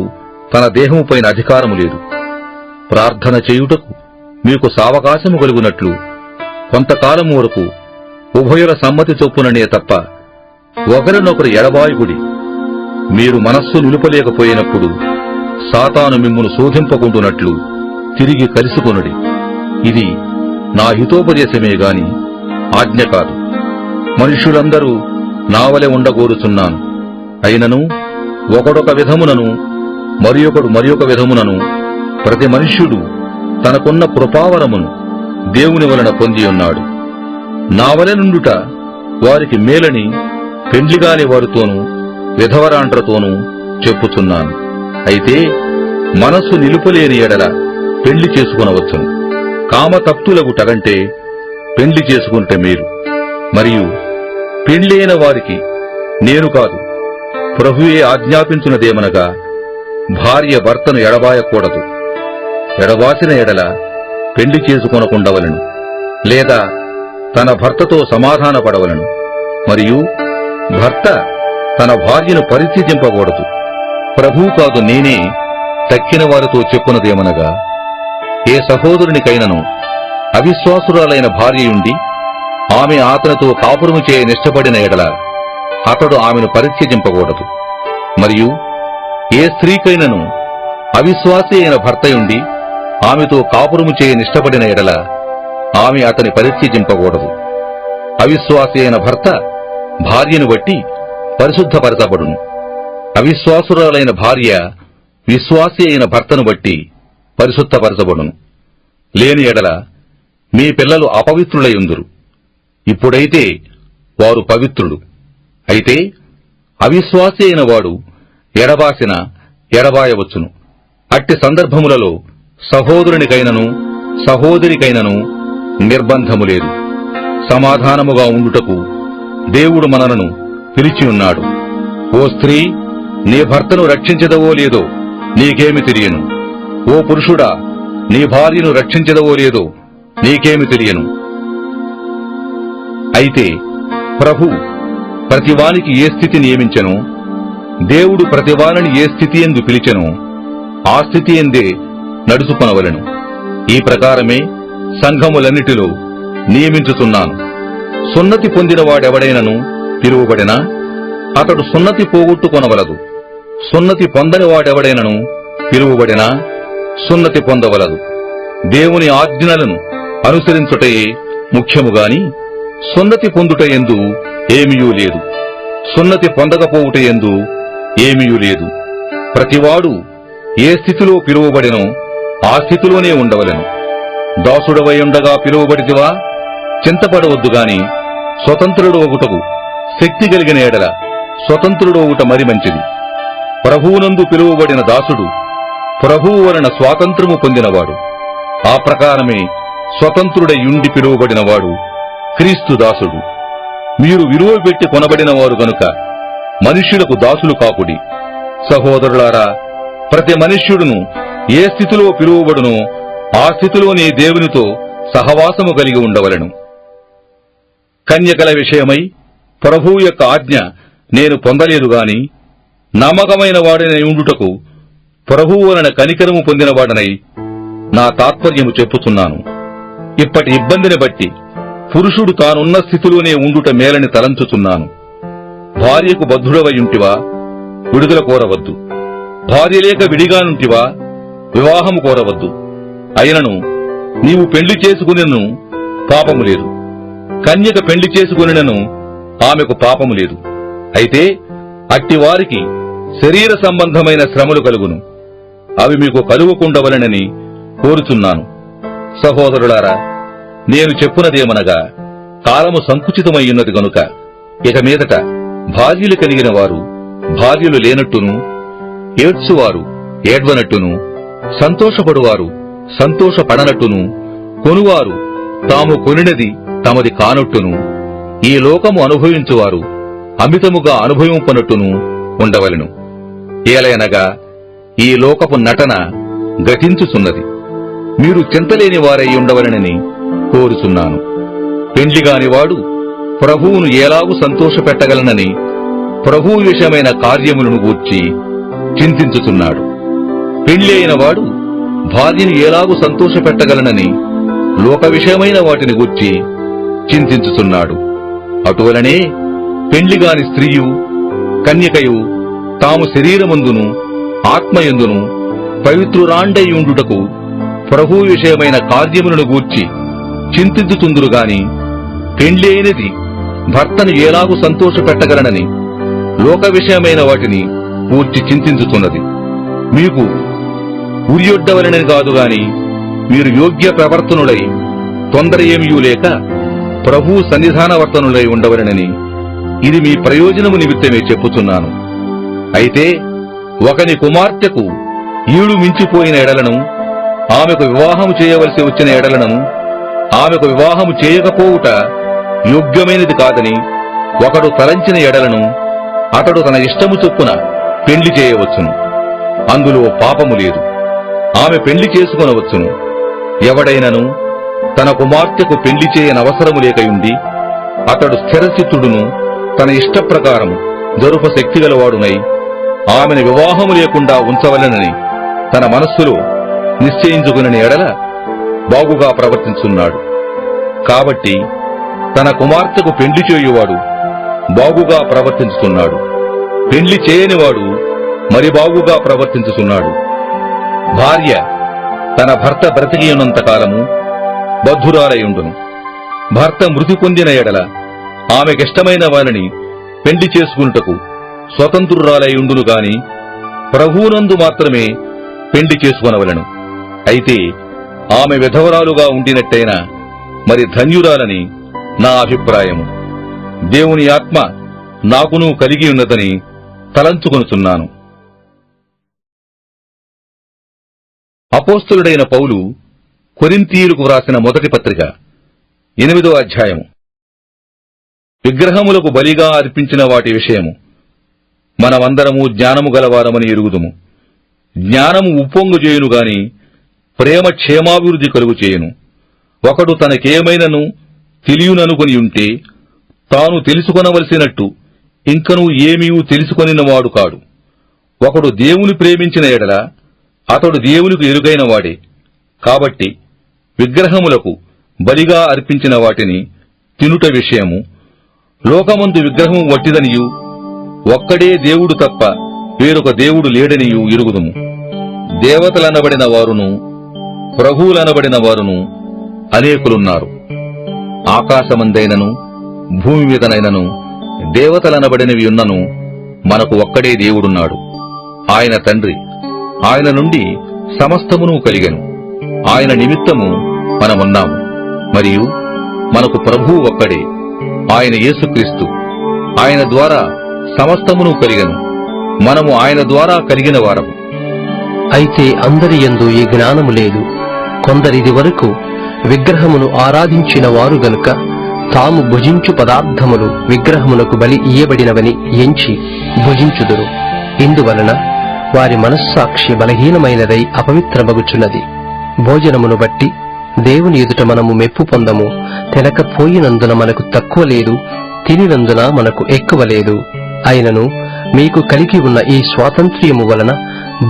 తన దేహముపైన అధికారము లేదు. ప్రార్థన చేయుటకు మీకు సావకాశము కలుగునట్లు కొంతకాలము వరకు ఉభయుల సమ్మతి చొప్పుననే తప్ప ఒకరినొకరు ఎడబాయుగుడి. మీరు మనస్సు నిలుపలేకపోయినప్పుడు సాతాను మిమ్మును శోధింపకుండునట్లు తిరిగి కలుసుకొనుడి. ఇది నా హితోపదేశమే గాని ఆజ్ఞ కాదు. మనుష్యులందరూ నావలె ఉండగోరుచున్నాను. అయినను ఒకడొక విధమునను మరియొకడు మరియొక విధమునను ప్రతి మనుష్యుడు తనకున్న కృపావరమును దేవుని వలన పొందియున్నాడు. నావలె నుండుట వారికి మేలని పెండ్లిగాని వారితోనూ విధవరాండ్రతోనూ చెప్పుచున్నాను. అయితే మనస్సు నిలుపలేని ఎడల పెండ్లి చేసుకునవచ్చును. కామతప్తులగుటకంటే పెండ్లి చేసుకుంటే మేలు. మరియు పెండ్లి అయిన వారికి నేను కాదు, ప్రభువే ఆజ్ఞాపించున్నదేమనగా, భార్య భర్తను ఎడబాయకూడదు. ఎడబాసిన ఎడల పెళ్లి చేసుకొనకుండవలెను, లేదా తన భర్తతో సమాధానపడవలెను. మరియు భర్త తన భార్యను పరిత్యజింపకూడదు. ప్రభువు కాదు నేనే తక్కిన వారితో చెప్పునదేమనగా, ఏ సహోదరునికైనను అవిశ్వాసురాలైన భార్యయుండి ఆమె అతనితో కాపురము చేయ నిష్టపడిన ఎడల అతడు ఆమెను పరిత్యజింపకూడదు. మరియు ఏ స్త్రీకైనను అవిశ్వాసి అయిన భర్తయుండి ఆమెతో కాపురము చేయ నిష్టపడిన ఎడల ఆమె అతని పరిత్యజింపకూడదు. అవిశ్వాసి అయిన భర్త భార్యను బట్టి పరిశుద్ధపరచబడును. అవిశ్వాసురాలైన భార్య విశ్వాసి అయిన భర్తను బట్టి పరిశుద్ధపరచబడును. లేని ఎడల మీ పిల్లలు అపవిత్రులయుందురు. ఇప్పుడైతే వారు పవిత్రులు. అయితే అవిశ్వాసి అయిన వాడు ఎడబాసిన ఎడబాయవచ్చును. అట్టి సందర్భములలో సహోదరునికైనను సహోదరికైనను నిర్బంధము లేదు. సమాధానముగా ఉండుటకు దేవుడు మనలను పిలిచియున్నాడు. ఓ స్త్రీ, నీ భర్తను రక్షించదవో లేదో నీకేమి తెలియను. ఓ పురుషుడా, నీ భార్యను రక్షించదవో లేదో నీకేమి తెలియను. అయితే ప్రభు ప్రతివానికి ఏ స్థితి నియమించెనో, దేవుడు ప్రతివానిని ఏ స్థితి ఎందు పిలిచెనో ఆ స్థితి ఎందే నడుచుకొనవలెను. ఈ ప్రకారమే సంఘములన్నిటిలో నియమించుతున్నాను. సున్నతి పొందినవాడెవడైనను పిలువబడినా అతడు సున్నతి పోగొట్టుకొనవలదు. సున్నతి పొందని వాడెవడైనను పిలువబడినా సున్నతి పొందవలదు. దేవుని ఆజ్ఞలను అనుసరించుటయే ముఖ్యముగాని సున్నతి పొందుట యందు ఏమీయూ లేదు. సున్నతి పొందకపోవుట యందు ఏమీయూ లేదు. ప్రతివాడు ఏ స్థితిలో పిలువబడినో ఆ స్థితిలోనే ఉండవలెను. దాసుడవై ఉండగా పిలువబడితివా? చింతపడవద్దుగాని స్వతంత్రుడు ఒకటకు శక్తి కలిగిన ఎడల స్వతంత్రుడు ఒకట మరి మంచిది. ప్రభువునందు పిలువబడిన దాసుడు ప్రభువు వలన స్వాతంత్రము పొందినవాడు. ఆ ప్రకారమే స్వతంత్రుడయుండి పిలువబడినవాడు క్రీస్తు దాసుడు. మీరు విలువ పెట్టి కొనబడిన వారు గనుక మనుష్యులకు దాసులు కాకుడి. సహోదరులారా, ప్రతి మనుష్యుడును ఏ స్థితిలో పిలువబడునో ఆ స్థితిలోనే దేవునితో సహవాసము కలిగి ఉండవలెను. కన్యకల విషయమై ప్రభువు యొక్క ఆజ్ఞ నేను పొందలేదు గాని నమ్మకమైన వాడనై ఉండుటకు ప్రభువు వలన కనికరము పొందినవాడనై నా తాత్పర్యము చెప్పుతున్నాను. ఇప్పటి ఇబ్బందిని బట్టి పురుషుడు తానున్న స్థితిలోనే ఉండుట మేలని తలంచుచున్నాను. భార్యకు బద్ధుడవయుంటివా? విడుదల కోరవద్దు. భార్య లేక విడిగానుంటివా? వివాహము కోరవద్దు. అయినను నీవు పెళ్లి చేసుకునిను పాపము లేదు. కన్యక పెళ్లి చేసుకునినను ఆమెకు పాపము లేదు. అయితే అట్టివారికి శరీర సంబంధమైన శ్రమలు కలుగును. అవి మీకు కలుగకుండవలెనని కోరుచున్నాను. సహోదరులారా, నేను చెప్పునదేమనగా, కాలము సంకుచితమయ్యున్నది గనుక ఇక మీదట భార్యలు కలిగిన వారు భార్యలు లేనట్టును, ఏడ్చువారు ఏడ్వనట్టును, సంతోషపడువారు సంతోషపడనట్టును, కొనువారు తాము కొనినది తమది కానట్టును, ఈ లోకము అనుభవించువారు అమితముగా అనుభవింపనట్టును ఉండవలెను. ఏలయనగా ఈ లోకపు నటన గతించుచున్నది. మీరు చింతలేని వారై ఉండవలెనని కోరుచున్నాను. పెండ్లిగానివాడు ప్రభువును ఎలాగూ సంతోషపెట్టగలనని ప్రభువు విషయమైన కార్యములను గూర్చి చింతించుచున్నాడు. పెండ్లి అయిన వాడు భార్యను ఎలాగూ సంతోషపెట్టగలనని లోక విషయమైన వాటిని గూర్చి చింతించుచున్నాడు. అటువలనే పెండ్లిగాని స్త్రీయు కన్యకయు తాము శరీరమందును ఆత్మయందును పవిత్రురాండై ఉండుటకు ప్రభువు విషయమైన కార్యములను గూర్చి చింతించుతుందురుగాని పెండ్లి అయినది భర్తను ఎలాగూ సంతోషపెట్టగలనని లోక విషయమైన వాటిని గూర్చి చింతించుతున్నది. మీకు ఉరియొడ్డవలనని కాదుగాని మీరు యోగ్య ప్రవర్తనులై తొందర ఏమీ లేక ప్రభువు సన్నిధానవర్తనులై ఉండవలనని ఇది మీ ప్రయోజనము నిమిత్తమే చెప్పుచున్నాను. అయితే ఒకని కుమార్తెకు ఈడు మించిపోయిన ఎడలను, ఆమెకు వివాహము చేయవలసి వచ్చిన ఎడలను, ఆమెకు వివాహము చేయకపోవుట యోగ్యమైనది కాదని ఒకడు తలంచిన ఎడలను అతడు తన ఇష్టము చొప్పున పెండ్లి చేయవచ్చును, అందులో పాపము లేదు. ఆమె పెండ్లి చేసుకొనవచ్చును. ఎవడైనను తన కుమార్తెకు పెండ్లి చేయనవసరము లేకయుండి అతడు స్థిరచిత్తుడును తన ఇష్టప్రకారం జరుప శక్తిగలవాడునై ఆమెను వివాహము లేకుండా ఉంచవలెనని తన మనస్సులో నిశ్చయించుకుని ఎడల బాగుగా ప్రవర్తించున్నాడు. కాబట్టి తన కుమార్తెకు పెండ్లి చేయువాడు బాగుగా ప్రవర్తించుతున్నాడు. పెండ్లి చేయనివాడు మరి బాగుగా ప్రవర్తించుతున్నాడు. భార్య తన భర్త బ్రతికియున్నంత కాలము బద్ధురాలయుండును. భర్త మృతి పొందిన ఎడల ఆమెకిష్టమైన వారిని పెండ్లి చేసుకున్నటకు స్వతంత్రురాలయుండును గాని ప్రభువునందు మాత్రమే పెండ్లి చేసుకొనవలెను. అయితే ఆమె విధవరాలుగా ఉండినట్టయినా మరి ధన్యురాలని నా అభిప్రాయము. దేవుని ఆత్మ నాకును కలిగి ఉన్నదని తలంచుకొనుచున్నాను. అపోస్తలుడైన పౌలు కొరింథీయులకు వ్రాసిన మొదటి పత్రిక 8వ అధ్యాయము. విగ్రహములకు బలిగా అర్పించిన వాటి విషయము. మనమందరము జ్ఞానము గలవారమని ఎరుగుదుము. జ్ఞానము ఉప్పొంగు చేయును గాని ప్రేమ క్షేమాభివృద్ధి కలుగు చేయును. ఒకడు తనకేమైనను తెలియననుకొని ఉంటే తాను తెలుసుకొనవలసినట్టు ఇంకనూ ఏమీ తెలుసుకొనినవాడు కాడు. ఒకడు దేవుని ప్రేమించిన ఎడల అతడు దేవునికి ఎరుగైన వాడే. కాబట్టి విగ్రహములకు బలిగా అర్పించిన వాటిని తినుట విషయము, లోకమందు విగ్రహము వట్టిదనియు ఒక్కడే దేవుడు తప్ప వేరొక దేవుడు లేడనియు ఎరుగుదుము. దేవతలనబడిన వారును ప్రభువులనబడిన వారును అనేకులున్నారు. ఆకాశమందైనను భూమి మీదనైనను దేవతలనబడినవి ఉన్నను మనకు ఒక్కడే దేవుడున్నాడు. ఆయన తండ్రి. ఆయన నుండి సమస్తమును కలిగెను. ఆయన నిమిత్తము మనమున్నాము. మరియు మనకు ప్రభువు ఒక్కడే, ఆయన యేసుక్రీస్తు. ఆయన ద్వారా సమస్తమును కలిగెను. మనము ఆయన ద్వారా కలిగిన వారము. అయితే అందరి యందు ఈ జ్ఞానము లేదు. కొందరిది వరకు విగ్రహమును ఆరాధించిన వారు గనుక తాము భుజించు పదార్థములు విగ్రహమునకు బలి ఇయ్యబడినవని ఎంచి భుజించుదురు. ఇందువలన వారి మనస్సాక్షి బలహీనమైనదై అపవిత్రమగుచున్నది. భోజనమును బట్టి దేవుని ఎదుట మనము మెప్పు పొందము. తినకపోయినందున మనకు తక్కువ లేదు, తినినందున మనకు ఎక్కువ లేదు. అయినను మీకు కలిగి ఉన్న ఈ స్వాతంత్ర్యము వలన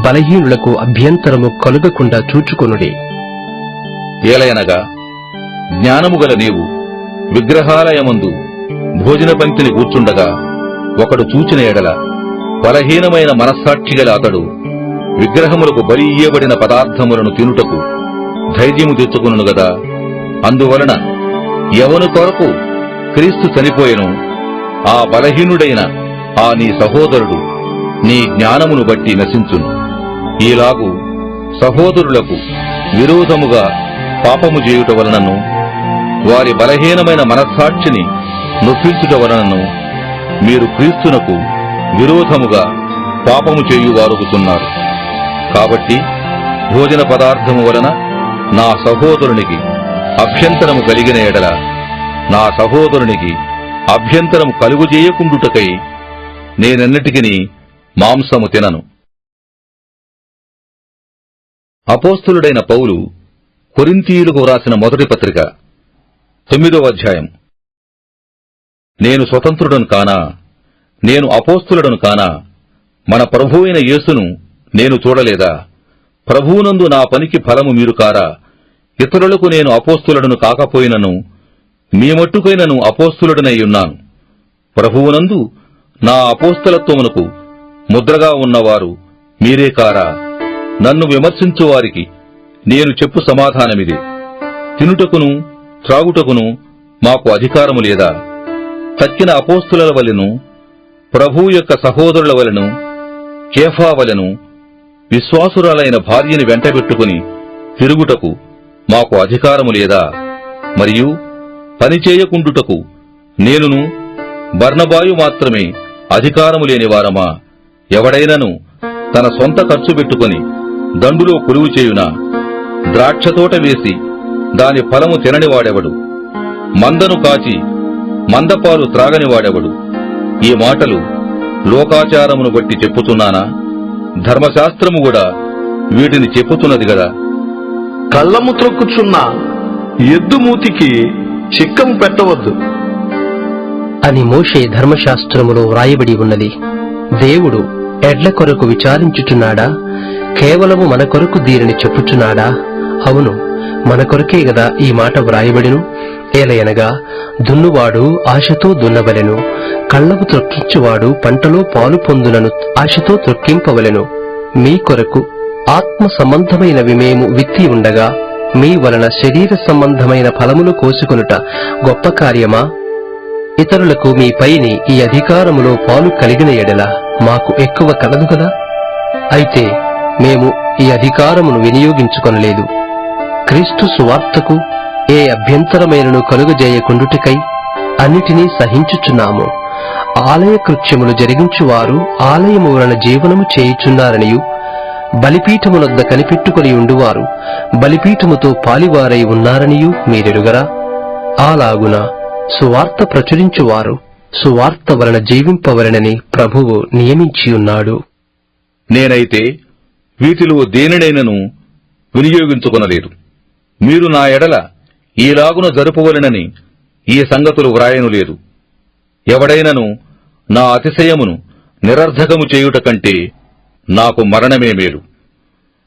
బలహీనులకు అభ్యంతరము కలుగకుండా చూచుకొనుడి. ఏలయనగా జ్ఞానము గల నీవు విగ్రహాలయమందు భోజన పంక్తిని కూర్చుండగా ఒకడు చూచిన ఎడల బలహీనమైన మనస్సాక్షి గల అతడు విగ్రహములకు బలి ఇయ్యబడిన పదార్థములను తినుటకు ధైర్యము తెచ్చుకొనును గదా. అందువలన ఎవని కొరకు క్రీస్తు చనిపోయెను, ఆ బలహీనుడైన ఆ నీ సహోదరుడు నీ జ్ఞానమును బట్టి నశించును. ఈలాగు సహోదరులకు విరోధముగా పాపము చేయుట వలనను వారి బలహీనమైన మనస్సాక్షిని నొప్పించుట వలనను మీరు క్రీస్తునకు విరోధముగా పాపము చేయువారుగుతున్నారు. కాబట్టి భోజన పదార్థము వలన నా సహోదరునికి అభ్యంతరము కలిగిన ఎడల నా సహోదరునికి అభ్యంతరము కలుగుజేయకుండుటకై నేనెన్నటికిని మాంసము తినను. అపోస్తలుడైన పౌలు కొరింథీయులకు వ్రాసిన మొదటి పత్రిక 9వ అధ్యాయం. నేను స్వతంత్రుడను కానా? నేను అపోస్తలుడను కానా? మన ప్రభువైన యేసును నేను చూడలేదా? ప్రభువునందు నా పనికి ఫలము మీరు కారా? ఇతరులకు నేను అపోస్తలుడను కాకపోయినను మీ మట్టుకైనను అపోస్తలుడనై ఉన్నాను. ప్రభువునందు నా అపోస్తలత్వమునకు ముద్రగా ఉన్నవారు మీరే కారా? నన్ను విమర్శించువారికి నేను చెప్పు సమాధానమిది. తినుటకును త్రాగుటకును మాకు అధికారము లేదా? తక్కిన అపోస్తలుల వలెను ప్రభువు యొక్క సహోదరుల వలెను కేఫా వలెను విశ్వాసురాలైన భార్యని వెంటబెట్టుకుని తిరుగుటకు మాకు అధికారము లేదా? మరియు పనిచేయకుండుటకు నేనును బర్నబాయు మాత్రమే అధికారము లేనివారమా? ఎవడైనను తన సొంత ఖర్చు పెట్టుకుని దండులో కొలువు చేయునా? ద్రాక్షతోట వేసి దాని ఫలము తిననివాడెవడు? మందను కాచి మందపాలు త్రాగనివాడెవడు? ఈ మాటలు లోకాచారమును బట్టి చెప్పుతున్నానా? ధర్మశాస్త్రము కూడా వీటిని చెప్పుతున్నది గదా. కళ్ళము త్రొక్కుచున్న ఎద్దు మూతికి చిక్కము పెట్టవద్దు అని మోషే ధర్మశాస్త్రములో వ్రాయబడి ఉన్నది. దేవుడు ఎడ్ల కొరకు విచారించుచున్నాడా? కేవలము మన కొరకు దీనిని చెప్పుచున్నాడా? అవును, మన కొరకే గదా ఈ మాట వ్రాయబడిను. ఏలయనగా దున్నువాడు ఆశతో దున్నవలెను, కళ్ళము త్రొక్కించువాడు పంటలో పాలు పొందునను ఆశతో త్రొక్కింపవలెను. మీ కొరకు ఆత్మ సంబంధమైనవి మేము విత్తి ఉండగా మీ వలన శరీర సంబంధమైన ఫలములు కోసుకొనుట గొప్ప కార్యమా? ఇతరులకు మీ పైని ఈ అధికారములో పాలు కలిగిన ఎడల మాకు ఎక్కువ కలదు కదా. అయితే మేము ఈ అధికారమును వినియోగించుకొనలేదు. క్రీస్తు సువార్తకు ఏ అభ్యంతరమైనను కలుగజేయకుండుటకై అన్నిటినీ సహించుచున్నాము. ఆలయ కృత్యములు జరిగించువారు ఆలయము వలన జీవనము చేయుచున్నారనియు, బలిపీఠమునొద్ద కనిపెట్టుకుని ఉండువారు బలిపీఠముతో పాలివారై ఉన్నారనియు మీరెరుగరా? అలాగున సువార్త ప్రచురించువారు సువార్త వలన జీవింపవలనని ప్రభువు నియమించియున్నాడు. నేనైతే వీటిలో దేనినైనను వినియోగించుకొనలేదు. మీరు నా ఎడల ఈలాగున జరుపవలెనని ఈ సంగతులు వ్రాయను లేదు. ఎవడైనను నా అతిశయమును నిరర్ధకము చేయుట కంటే నాకు మరణమే మేలు.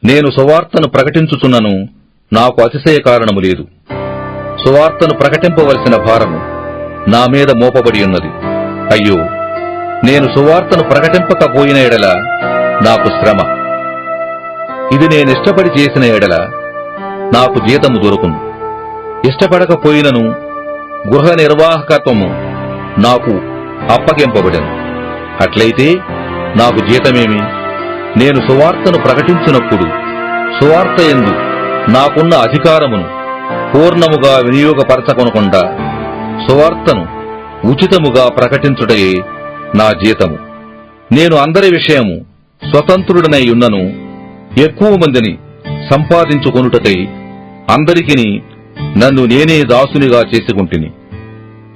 నేను సువార్తను ప్రకటించుచున్నను, నాకు అతిశయ కారణము లేదు. సువార్తను ప్రకటింపవలసిన భారము నా మీద మోపబడి ఉన్నది. అయ్యో, నేను సువార్తను ప్రకటింపకపోయిన ఎడల నాకు శ్రమ. ఇది నేనిష్టపడి చేసిన ఎడల నాకు జీతము దొరుకును. ఇష్టపడకపోయినను గృహ నిర్వాహకత్వము నాకు అప్పగింపబడెను. అట్లయితే నాకు జీతమేమి? నేను సువార్తను ప్రకటించినప్పుడు సువార్త యందు నాకున్న అధికారమును పూర్ణముగా వినియోగపరచకొనకుండా సువార్తను ఉచితముగా ప్రకటించుటయే నా జీతము. నేను అందరి విషయము స్వతంత్రుడనై ఉన్నను, ఎక్కువ మందిని సంపాదించుకొనుటకై అందరికిని నన్ను నేనే దాసునిగా చేసుకుంటిని.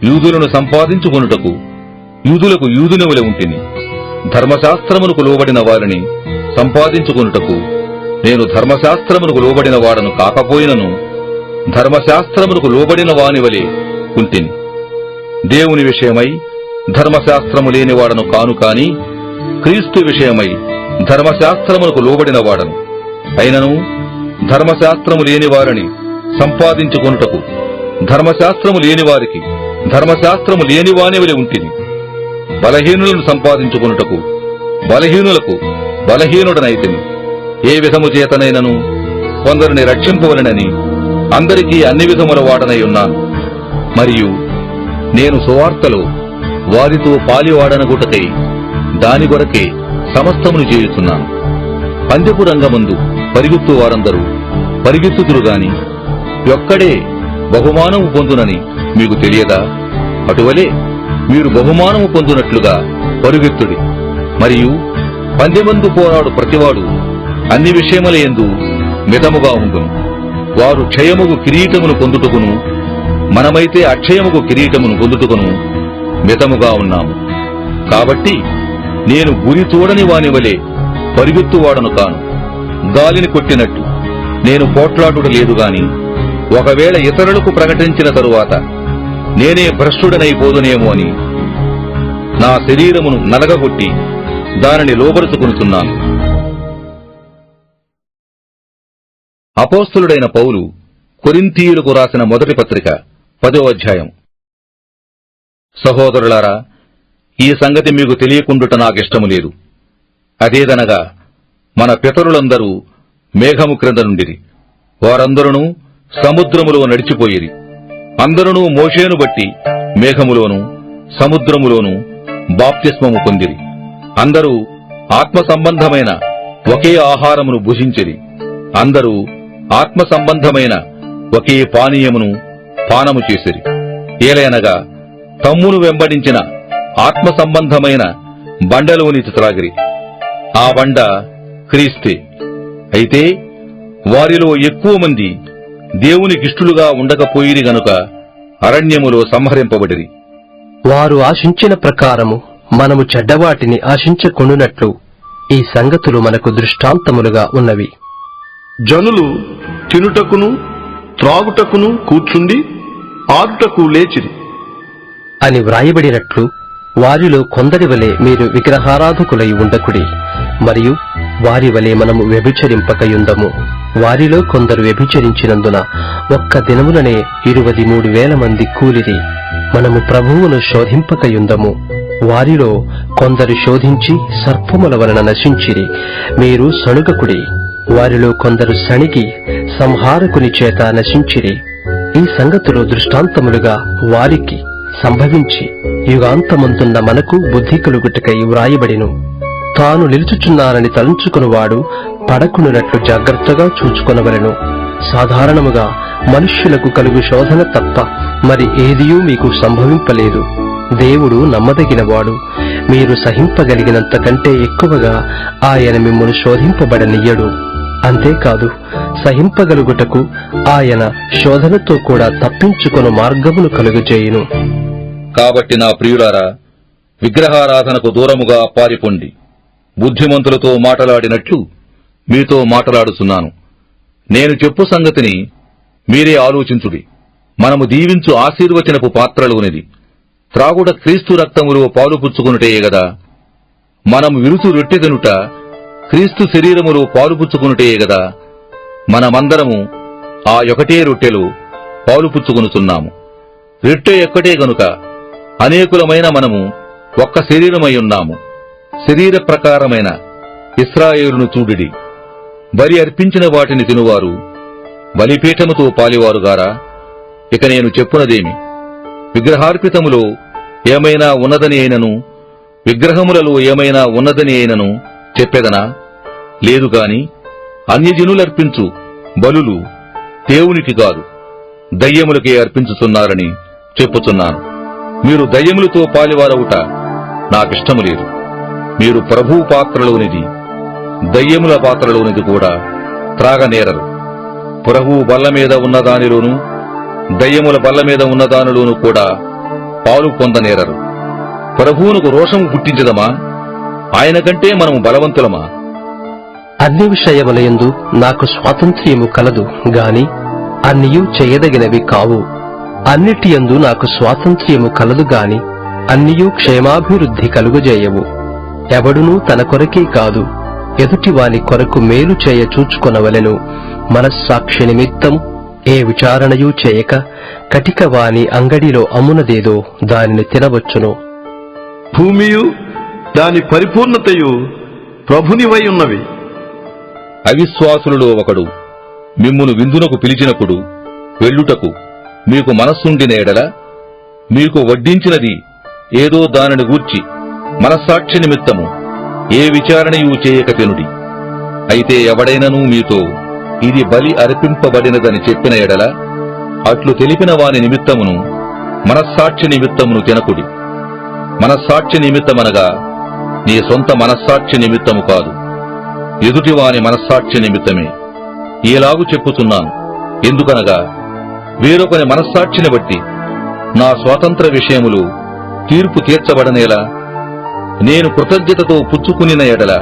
యూదులను సంపాదించుకొనుటకు యూదులకు యూదునివలె ఉంటిని. ధర్మశాస్త్రమునకు లోబడిన వారిని సంపాదించుకొనుటకు నేను ధర్మశాస్త్రమునకు లోబడిన వాడను కాకపోయినను ధర్మశాస్త్రమునకు లోబడిన వానివలే ఉంటిని. దేవుని విషయమై ధర్మశాస్త్రము లేనివాడను కాను కాని క్రీస్తు విషయమై ధర్మశాస్త్రమునకు లోబడిన వాడను. అయినను ధర్మశాస్త్రము లేని వారిని సంపాదించుకొనుటకు ధర్మశాస్త్రము లేని వారికి ధర్మశాస్త్రము లేని వానివలె ఉంటిని. బలహీనులను సంపాదించుకొనుటకు బలహీనులకు బలహీనుడనైతిని. ఏ విధము చేతనైనను కొందరిని రక్షింపవలెనని అందరికీ అన్ని విధముల వాడనై ఉన్నాను. మరియు నేను సువార్తలో వారితో పాలివాడనగుటకై దాని కొరకే సమస్తమును చేయుచున్నాను. పందెపు రంగమందు పరిగెత్తు వారందరూ పరిగెత్తుదురు గాని ఒక్కడే బహుమానము పొందునని మీకు తెలియదా? అటువలే మీరు బహుమానము పొందునట్లుగా పరుగెత్తుడి. మరియు పందెమందు పోరాడు ప్రతివాడు అన్ని విషయముల యందు మితముగా ఉండును. వారు క్షయముగు కిరీటమును పొందుటకును మనమైతే అక్షయముగు కిరీటమును పొందుటకును మితముగా ఉన్నాము. కాబట్టి నేను గురి చూడని వాని వలె పరుగెత్తువాడను కాను. గాలిని కొట్టినట్టు నేను పోట్లాడుట లేదు గాని ఒకవేళ ఇతరులకు ప్రకటించిన తరువాత నేనే భ్రష్టుడనైపోదునేమో అని నా శరీరమును నలగగొట్టి దానిని లోబరుచుకొనుచున్నాను. అపోస్తలుడైన పౌలు కొరింథీయులకు రాసిన మొదటి పత్రిక 10వ అధ్యాయం. సహోదరులారా, ఈ సంగతి మీకు తెలియకుండుట నాకిష్టము లేదు. అదేదనగా మన పితరులందరూ మేఘము క్రింద నుండిరి. వారందరూ సముద్రములో నడిచిపోయిరి. అందరూ మోషేను బట్టి మేఘములోను సముద్రములోను బాప్తిస్మము పొందిరి. అందరూ ఆత్మ సంబంధమైన ఒకే ఆహారమును భుజించిరి. అందరూ ఆత్మ సంబంధమైన ఒకే పానీయమును పానము చేసిరి. ఏలయనగా తమ్మును వెంబడించిన ఆత్మ సంబంధమైన బండలోనికి త్రాగిరి. ఆ బండ క్రీస్తే. అయితే వారిలో ఎక్కువ మంది దేవునికిష్టులుగా ఉండకపోయిరి గనుక అరణ్యములో సంహరింపబడిరి. వారు ఆశించిన ప్రకారము మనము చెడ్డవాటిని ఆశించకుండునట్లు ఈ సంగతులు మనకు దృష్టాంతములుగా ఉన్నవి. జనులు తినుటకును త్రాగుటకును కూర్చుండి ఆడుటకు లేచిరి అని వ్రాయబడినట్లు వారిలో కొందరి వలె మీరు విగ్రహారాధకులై ఉండకుడి, మరియు వారి వలె మనము వ్యభిచరింపకయుందము. వారిలో కొందరు వ్యభిచరించినందున ఒక్క దినములనే 23,000 మంది కూలిరి. మనము ప్రభువును శోధింపకయుందము. వారిలో కొందరు శోధించి సర్పముల వలన నశించిరి. మీరు సణుగకుడి. వారిలో కొందరు సణిగి సంహారకుని చేత నశించిరి. ఈ సంగతులు దృష్టాంతములుగా వారికి సంభవించి యుగాంతమంతున్న మనకు బుద్ధి కలుగుటకై వ్రాయబడిను. తాను నిలుచుచున్నానని తలంచుకునివాడు పడకునున్నట్లు జాగ్రత్తగా చూచుకొనవలెను. సాధారణముగా మనుష్యులకు కలుగు శోధన తప్ప మరి ఏదియూ మీకు సంభవింపలేదు. దేవుడు నమ్మదగినవాడు. మీరు సహింపగలిగినంత కంటే ఎక్కువగా ఆయన మిమ్మును శోధింపబడనియ్యడు. అంతేకాదు, సహింపగలుగుటకు ఆయన శోధనతో కూడా తప్పించుకొను మార్గమును కలుగజేయును. కాబట్టి నా ప్రియులారా, విగ్రహారాధనకు దూరముగా పారిపోండి. బుద్ధిమంతులతో మాటలాడినట్లు మీతో మాటలాడుచున్నాను. నేను చెప్పు సంగతిని మీరే ఆలోచించుడి. మనము దీవించు ఆశీర్వచనపు పాత్రలోనిది త్రాగుట క్రీస్తు రక్తములో పాలుపుచ్చుకునుటయే గదా. మనము విరుసు రొట్టె తినుట క్రీస్తు శరీరములో పాలుపుచ్చుకునుటయే గదా. మనమందరము ఆ ఒకటే రొట్టెలో పాలుపుచ్చుకొనుచున్నాము. రొట్టె ఒక్కటే గనుక అనేకులమైన మనము ఒక్క శరీరమై ఉన్నాము. శరీర ప్రకారమైన ఇశ్రాయేలును చూడిడి. బలి అర్పించిన వాటిని తినువారు బలిపీఠముతో పాలివారుగారా. ఇక నేను చెప్పునదేమి? విగ్రహార్పితములో ఏమైనా ఉన్నదని అయినను, విగ్రహములలో ఏమైనా ఉన్నదని అయినను చెప్పెదనా? లేదుగాని అన్యజనులర్పించు బలులు దేవునికి కాదు, దయ్యములకే అర్పించుతున్నారని చెప్పుచున్నాను. మీరు దయ్యములతో పాలివారవుట నాకిష్టము లేదు. మీరు ప్రభువు పాత్రలోనిది దయ్యముల పాత్రలోనిది కూడా త్రాగనేరరు. ప్రభువు బల్ల మీద ఉన్నదానిలోనూ దయ్యముల బల్ల మీద ఉన్నదానిలోనూ కూడా పాలు పొందనేరరు. ప్రభువునకు రోషము పుట్టించదమా? ఆయన కంటే మనము బలవంతులమా? అన్ని విషయములయందు నాకు స్వాతంత్ర్యము కలదు గాని అన్నియూ చేయదగినవి కావు. అన్నిటియందు నాకు స్వాతంత్ర్యము కలదు గాని అన్నియూ క్షేమాభివృద్ధి కలుగజేయవు. ఎవడునూ తన కొరకే కాదు, ఎదుటివాని కొరకు మేలు చేయ చూచుకొనవలెను. మనస్సాక్షి నిమిత్తం ఏ విచారణయూ చేయక కటిక వాని అంగడిలో అమ్మునదేదో దానిని తినవచ్చును. భూమియు దాని పరిపూర్ణతయు ప్రభునివై ఉన్నవి. అవిశ్వాసులలో ఒకడు మిమ్మును విందునకు పిలిచినప్పుడు వెళ్ళుటకు మీకు మనస్సుండిన ఎడల మీకు వడ్డించినది ఏదో దానిని గూర్చి మనస్సాక్షి నిమిత్తము ఏ విచారణయూ చేయక తినుడి. అయితే ఎవడైనను మీతో ఇది బలి అర్పింపబడినదని చెప్పిన ఎడల అట్లు తెలిపిన వాని నిమిత్తమును మనస్సాక్షి నిమిత్తమును తినకుడి. మనస్సాక్షి నిమిత్తమనగా నీ సొంత మనస్సాక్షి నిమిత్తము కాదు, ఎదుటివాని మనస్సాక్షి నిమిత్తమే. ఈలాగు చెప్పుచున్నాను. ఎందుకనగా వేరొకని మనస్సాక్షిని బట్టి నా స్వాతంత్ర విషయములు తీర్పు తీర్చబడనేలా నేను కృతజ్ఞతతో పుచ్చుకునిన ఎడల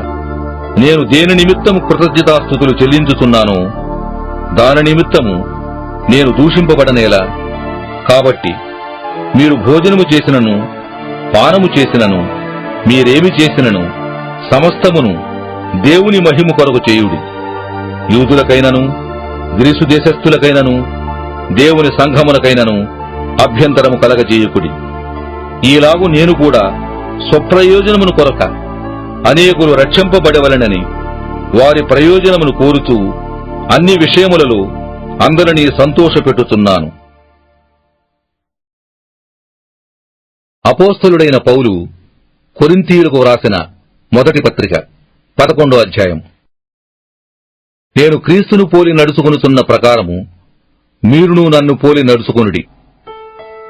నేను దేని నిమిత్తము కృతజ్ఞతాస్తుతులు చెల్లించుతున్నానో దాని నిమిత్తము నేను దూషింపబడనేలా. కాబట్టి మీరు భోజనము చేసినను పానము చేసినను మీరేమి చేసినను సమస్తమును దేవుని మహిమ కొరకు చేయుడి. యూదులకైనను గ్రీసు దేశస్థులకైనను దేవుని సంఘములకైనను అభ్యంతరము కలగజేయుకుడి. ఈలాగు నేను కూడా స్వప్రయోజనమును కొరక అనేకులు రక్షింపబడవలెనని వారి ప్రయోజనమును కోరుతూ అన్ని విషయములలో అందరినీ సంతోషపెట్టుచున్నాను. అపోస్తలుడైన పౌలు కొరింథీయులకు వ్రాసిన మొదటి పత్రిక 11వ అధ్యాయం. నేను క్రీస్తును పోలి నడుచుకొనుచున్న ప్రకారము మీరును నన్ను పోలి నడుచుకొనుడి.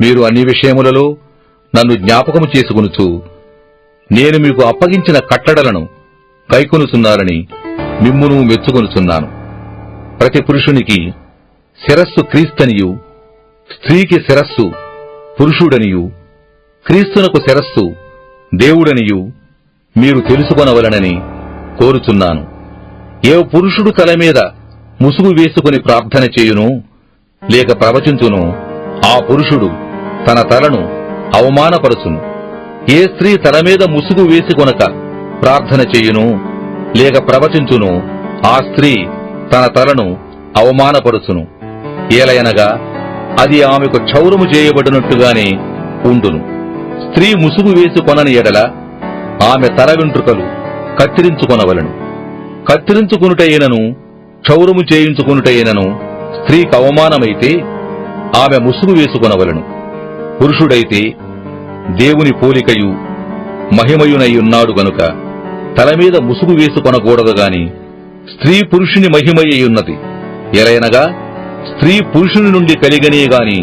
మీరు అన్ని విషయములలో నన్ను జ్ఞాపకము చేసుకొనుచు నేను మీకు అప్పగించిన కట్టడలను కైకొనుచున్నారని మిమ్మును మెచ్చుకొనుచున్నాను. ప్రతి పురుషునికి శిరస్సు క్రీస్తనియు, స్త్రీకి శిరస్సు పురుషుడనియు, క్రీస్తునకు శిరస్సు దేవుడనియు మీరు తెలుసుకొనవలనని కోరుచున్నాను. ఏ పురుషుడు తల మీద ముసుగు వేసుకుని ప్రార్థన చేయును లేక ప్రవచించును, ఆ పురుషుడు తన తలను అవమానపరచును. ఏ స్త్రీ తల మీద ముసుగు వేసుకొనక ప్రార్థన చేయును లేక ప్రవచించును, ఆ స్త్రీ తన తలను అవమానపరుచును. ఏలయనగా అది ఆమెకు క్షౌరము చేయబడినట్టుగానే ఉండును. స్త్రీ ముసుగు వేసుకొనని ఎడల ఆమె తల వెంట్రుకలు కత్తిరించుకొనవలెను. కత్తిరించుకొనుటైనను క్షౌరము చేయించుకొనుటైనను స్త్రీకి అవమానమైతే ఆమె ముసుగు వేసుకొనవలెను. పురుషుడైతే దేవుని పోలికయు మహిమయునయ్యున్నాడు గనుక తల మీద ముసుగు వేసుకొనకూడదు గాని స్త్రీ పురుషుని మహిమయ్యున్నది. ఎలయనగా స్త్రీ పురుషుని నుండి కలిగనే గాని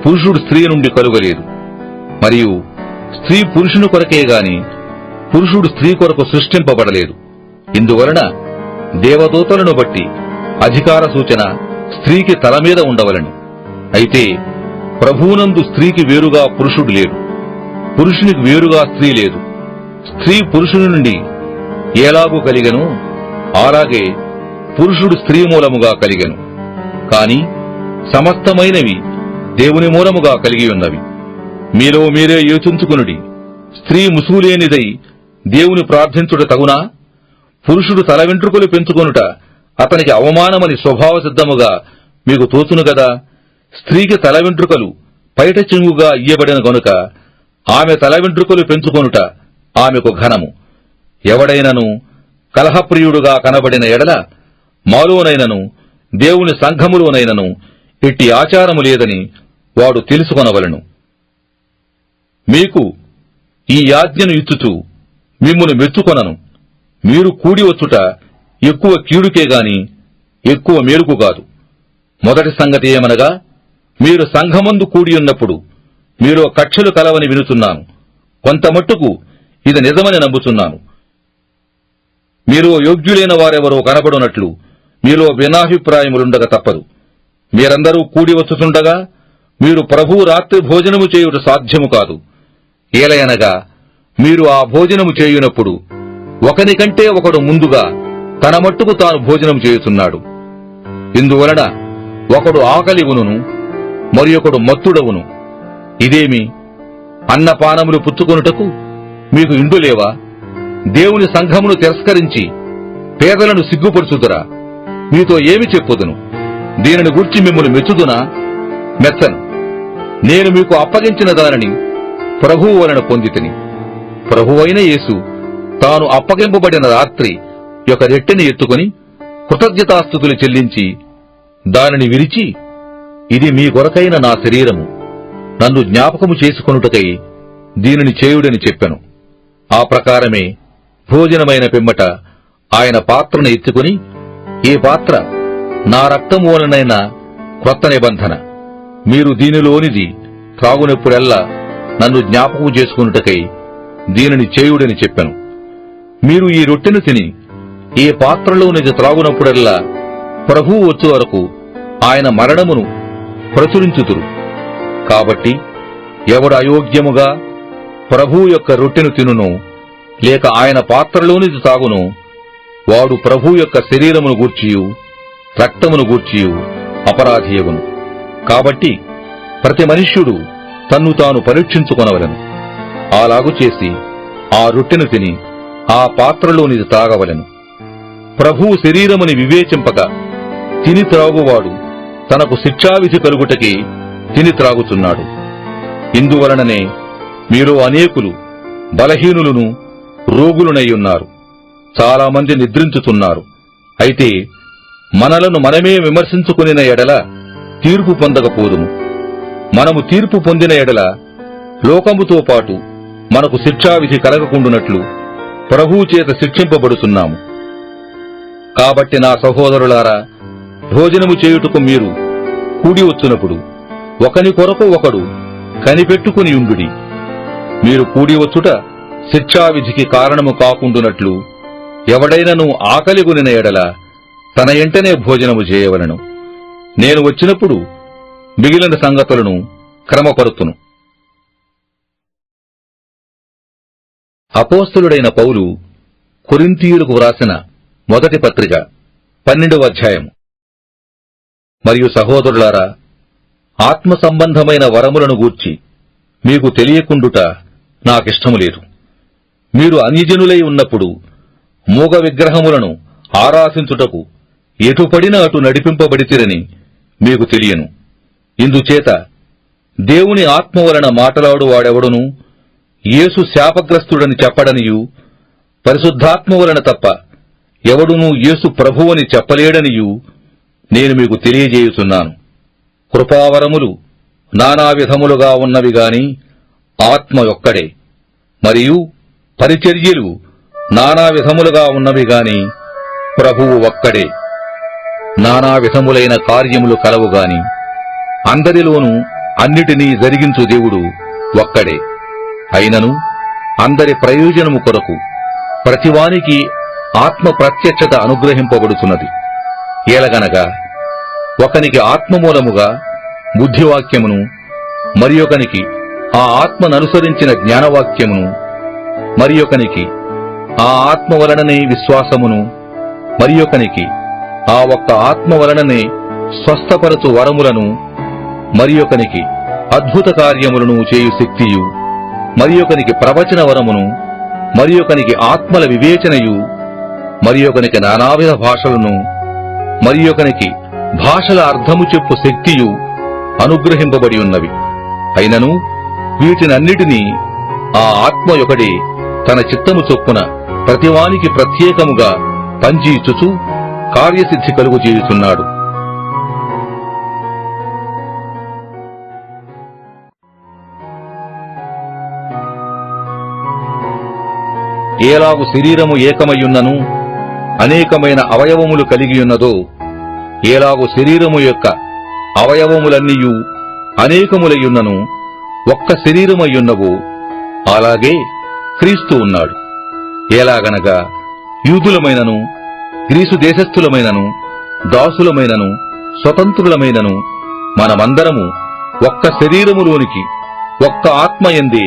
పురుషుడు స్త్రీ నుండి కలుగలేదు. మరియు స్త్రీ పురుషుని కొరకే గాని పురుషుడు స్త్రీ కొరకు సృష్టింపబడలేదు. ఇందువలన దేవదూతలను బట్టి అధికార సూచన స్త్రీకి తల మీద ఉండవలెను. అయితే ప్రభువునందు స్త్రీకి వేరుగా పురుషుడు లేడు, పురుషునికి వేరుగా స్త్రీ లేదు. స్త్రీ పురుషుని నుండి ఎలాగూ కలిగెను, అలాగే పురుషుడు స్త్రీ మూలముగా కలిగెను. కాని సమస్తమైనవి దేవుని మూలముగా కలిగి ఉన్నవి. మీలో మీరే యోచించుకునుడి. స్త్రీ ముసుగులేనిదై దేవుని ప్రార్థించుట తగునా? పురుషుడు తల వెంట్రుకలు పెంచుకొనుట అతనికి అవమానమని స్వభావ సిద్ధముగా మీకు తోచును గదా. స్త్రీకి తల వెంట్రుకలు పైట చెంగుగా ఇయ్యబడిన గనుక ఆమె తల వెంట్రుకలు పెంచుకొనుట ఆమెకు ఘనము. ఎవడైనను కలహప్రియుడుగా కనబడిన ఎడల మాలోనైనను దేవుని సంఘములోనైనను ఇట్టి ఆచారము లేదని వాడు తెలుసుకొనవలెను. మీకు ఈ ఆజ్ఞను ఇచ్చుచు మిమ్మును మెచ్చుకొనను. మీరు కూడి వచ్చుట ఎక్కువ కీడుకే గాని ఎక్కువ మేలుకు కాదు. మొదటి సంగతి ఏమనగా, మీరు సంఘమందు కూడియున్నప్పుడు మీలో కక్షలు కలవని వినుచున్నాను. కొంతమట్టుకు ఇది నిజమని నమ్ముచున్నాను. మీరు యోగ్యులైన వారెవరో కనబడునట్లు మీలో భిన్నాభిప్రాయములుండక తప్పదు. మీరందరూ కూడి వచ్చుచుండగా మీరు ప్రభువు రాత్రి భోజనము చేయుట సాధ్యము కాదు. ఏలయనగా మీరు ఆ భోజనము చేయునప్పుడు ఒకనికంటే ఒకడు ముందుగా తన మట్టుకు తాను భోజనం చేయుచున్నాడు. ఇందువలన ఒకడు ఆకలివును, మరి ఒకడు మత్తుడవును. ఇదేమి, అన్నపానములు పుచ్చుకొనుటకు మీకు ఇండులేవా? దేవుని సంఘమును తిరస్కరించి పేదలను సిగ్గుపరుచుదురా? మీతో ఏమి చెప్పుదును? దీనిని గూర్చి మిమ్మల్ని మెచ్చుదునా? మెచ్చను. నేను మీకు అప్పగించిన దానిని ప్రభువు వలన పొందితిని. ప్రభువైన యేసు తాను అప్పగింపబడిన రాత్రి యొక్క రెట్టెని ఎత్తుకుని కృతజ్ఞతాస్తుతులు చెల్లించి దానిని విరిచి, ఇది మీ కొరకైన నా శరీరము, నన్ను జ్ఞాపకము చేసుకొనుటకై దీనిని చేయుడని చెప్పెను. ఆ ప్రకారమే భోజనమైన పిమ్మట ఆయన పాత్రను ఎత్తుకుని, ఈ పాత్ర నా రక్తము వలనైన క్రొత్త నిబంధన. మీరు దీనిలోనిది త్రాగునప్పుడెల్లా నన్ను జ్ఞాపకము చేసుకొనుటకై దీనిని చేయుడని చెప్పెను. మీరు ఈ రొట్టెను తిని ఈ పాత్రలోనిది త్రాగునప్పుడల్లా ప్రభువు వచ్చు వరకు ఆయన మరణమును ప్రచురించుదురు. కాబట్టి ఎవడు అయోగ్యముగా ప్రభువు యొక్క రొట్టెను తినును లేక ఆయన పాత్రలోనిది తాగును, వాడు ప్రభువు యొక్క శరీరమును గూర్చియు రక్తమును గూర్చియు అపరాధియగును. కాబట్టి ప్రతి మనుష్యుడు తన్ను తాను పరీక్షించుకొనవలెను. అలాగు చేసి ఆ రొట్టెను తిని ఆ పాత్రలోనిది తాగవలెను. ప్రభువు శరీరముని వివేచింపక తిని త్రాగువాడు తనకు శిక్షావిధి కలుగుటకి తిని త్రాగుచున్నాడు. ఇందువలననే మీరు అనేకులు బలహీనులను రోగులునయ్యున్నారు. చాలా మంది నిద్రించుతున్నారు. అయితే మనలను మనమే విమర్శించుకునిన ఎడల తీర్పు పొందకపోదుము. మనము తీర్పు పొందిన ఎడల లోకముతో పాటు మనకు శిక్షావిధి కలగకుండునట్లు ప్రభువు చేత శిక్షింపబడుతున్నాము. కాబట్టి నా సహోదరులారా, భోజనము చేయుటకు మీరు కూడి వచ్చునప్పుడు ఒకని కొరకు ఒకడు కనిపెట్టుకుని ఉండుడి. మీరు కూడి వచ్చుట శిక్షావిధికి కారణము కాకుండునట్లు ఎవడైనను ఆకలిగొనిన ఎడల తన ఎంటనే భోజనము చేయవలెను. నేను వచ్చినప్పుడు మిగిలిన సంగతులను క్రమపరుతును. అపోస్తలుడైన పౌలు కొరింథీయులకు వ్రాసిన మొదటి పత్రిక 12వ అధ్యాయము. మరియు సహోదరులారా, ఆత్మ సంబంధమైన వరములను గూర్చి మీకు తెలియకుండుట నాకిష్టము లేదు. మీరు అన్యజనులై ఉన్నప్పుడు మూగ విగ్రహములను ఆరాధించుటకు ఎటుపడిన అటు నడిపింపబడితిరని మీకు తెలియను. ఇందుచేత దేవుని ఆత్మ వలన మాటలాడువాడెవడును యేసు శాపగ్రస్తుడని చెప్పడనియు, పరిశుద్ధాత్మ వలన తప్ప ఎవడునూ యేసు ప్రభువని చెప్పలేడనియు నేను మీకు తెలియజేయుచున్నాను. కృపావరములు నానా విధములుగా ఉన్నవి గాని ఆత్మ ఒక్కడే, మరియు పరిచర్యలు నానా విధములుగా ఉన్నవి గాని ప్రభువు ఒక్కడే. నానా విధములైన కార్యములు కలవుగాని అందరిలోనూ అన్నిటినీ జరిగించు దేవుడు ఒక్కడే. అయినను అందరి ప్రయోజనము కొరకు ప్రతివానికి ఆత్మ ప్రత్యక్షత అనుగ్రహింపబడుతున్నది. ఏలగనగా ఒకనికి ఆత్మ మూలముగా బుద్ధివాక్యమును, మరియొకనికి ఆ ఆత్మననుసరించిన జ్ఞానవాక్యమును, మరియొకనికి ఆ ఆత్మ వలననే విశ్వాసమును, మరియొకనికి ఆ ఒక్క ఆత్మ వలననే స్వస్థపరచు వరములను, మరియొకనికి అద్భుత కార్యములను చేయు శక్తియు, మరియొకనికి ప్రవచన వరమును, మరియొకనికి ఆత్మల వివేచనయు, మరియొకనికి నానావిధ భాషలను, మరియొకనికి భాషల అర్థము చెప్పు శక్తియు అనుగ్రహింపబడి ఉన్నవి. అయినను వీటినన్నిటినీ ఆ ఆత్మ ఒకడే తన చిత్తము చొప్పున ప్రతివానికి ప్రత్యేకముగా పంచియిచ్చుచు కార్యసిద్ధి కలుగు చేయుచున్నాడు. ఏలాగు శరీరము ఏకమయ్యున్నను అనేకమైన అవయవములు కలిగియున్నదో, ఏలాగు శరీరము యొక్క అవయవములన్నీయు అనేకములయ్యున్నను ఒక్క శరీరమయ్యున్నవో, అలాగే క్రీస్తు ఉన్నాడు. ఎలాగనగా యూదులమైనను, గ్రీసు దేశస్థులమైనను, దాసులమైనను, స్వతంత్రులమైనను మనమందరము ఒక్క శరీరములోనికి ఒక్క ఆత్మయందే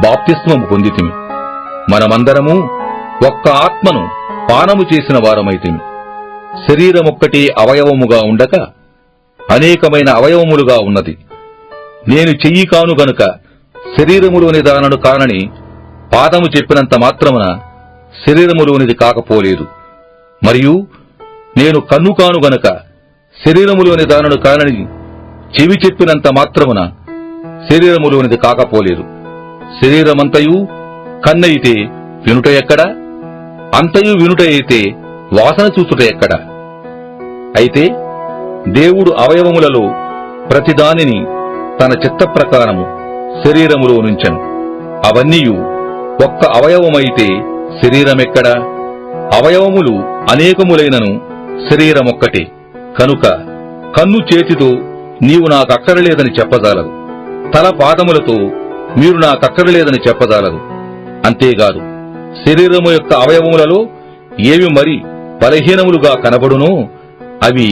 బాప్తిస్మము పొందితిమి. మనమందరము ఒక్క ఆత్మను పానము చేసిన వారమైతిమి. శరీరమొక్కటే అవయవముగా ఉండక అనేకమైన అవయవములుగా ఉన్నది. నేను చెయ్యి కాను గనుక శరీరములోని దానను కానని పాదము చెప్పినంత మాత్రమున శరీరములోనిది కాకపోలేదు. మరియు నేను కన్ను కాను గనుక శరీరములోని దానను కానని చెవి చెప్పినంత మాత్రమున శరీరములోనిది కాకపోలేదు. శరీరమంతయు కన్నయితే వినుట ఎక్కడా? అంతయు వినుట అయితే వాసన చూచుట ఎక్కడా? అయితే దేవుడు అవయవములలో ప్రతిదానిని తన చిత్త ప్రకారము శరీరములో నుంచెను. అవన్నీయు ఒక్క అవయవమైతే శరీరమెక్కడా? అవయవములు అనేకములైనను శరీరమొక్కటే. కనుక కన్ను చేతితో నీవు నాకక్కరలేదని చెప్పజాలదు, తల పాదములతో మీరు నాకక్కరలేదని చెప్పజాలదు. అంతేగాదు, శరీరము యొక్క అవయవములలో ఏవి మరి బలహీనములుగా కనబడునో అవి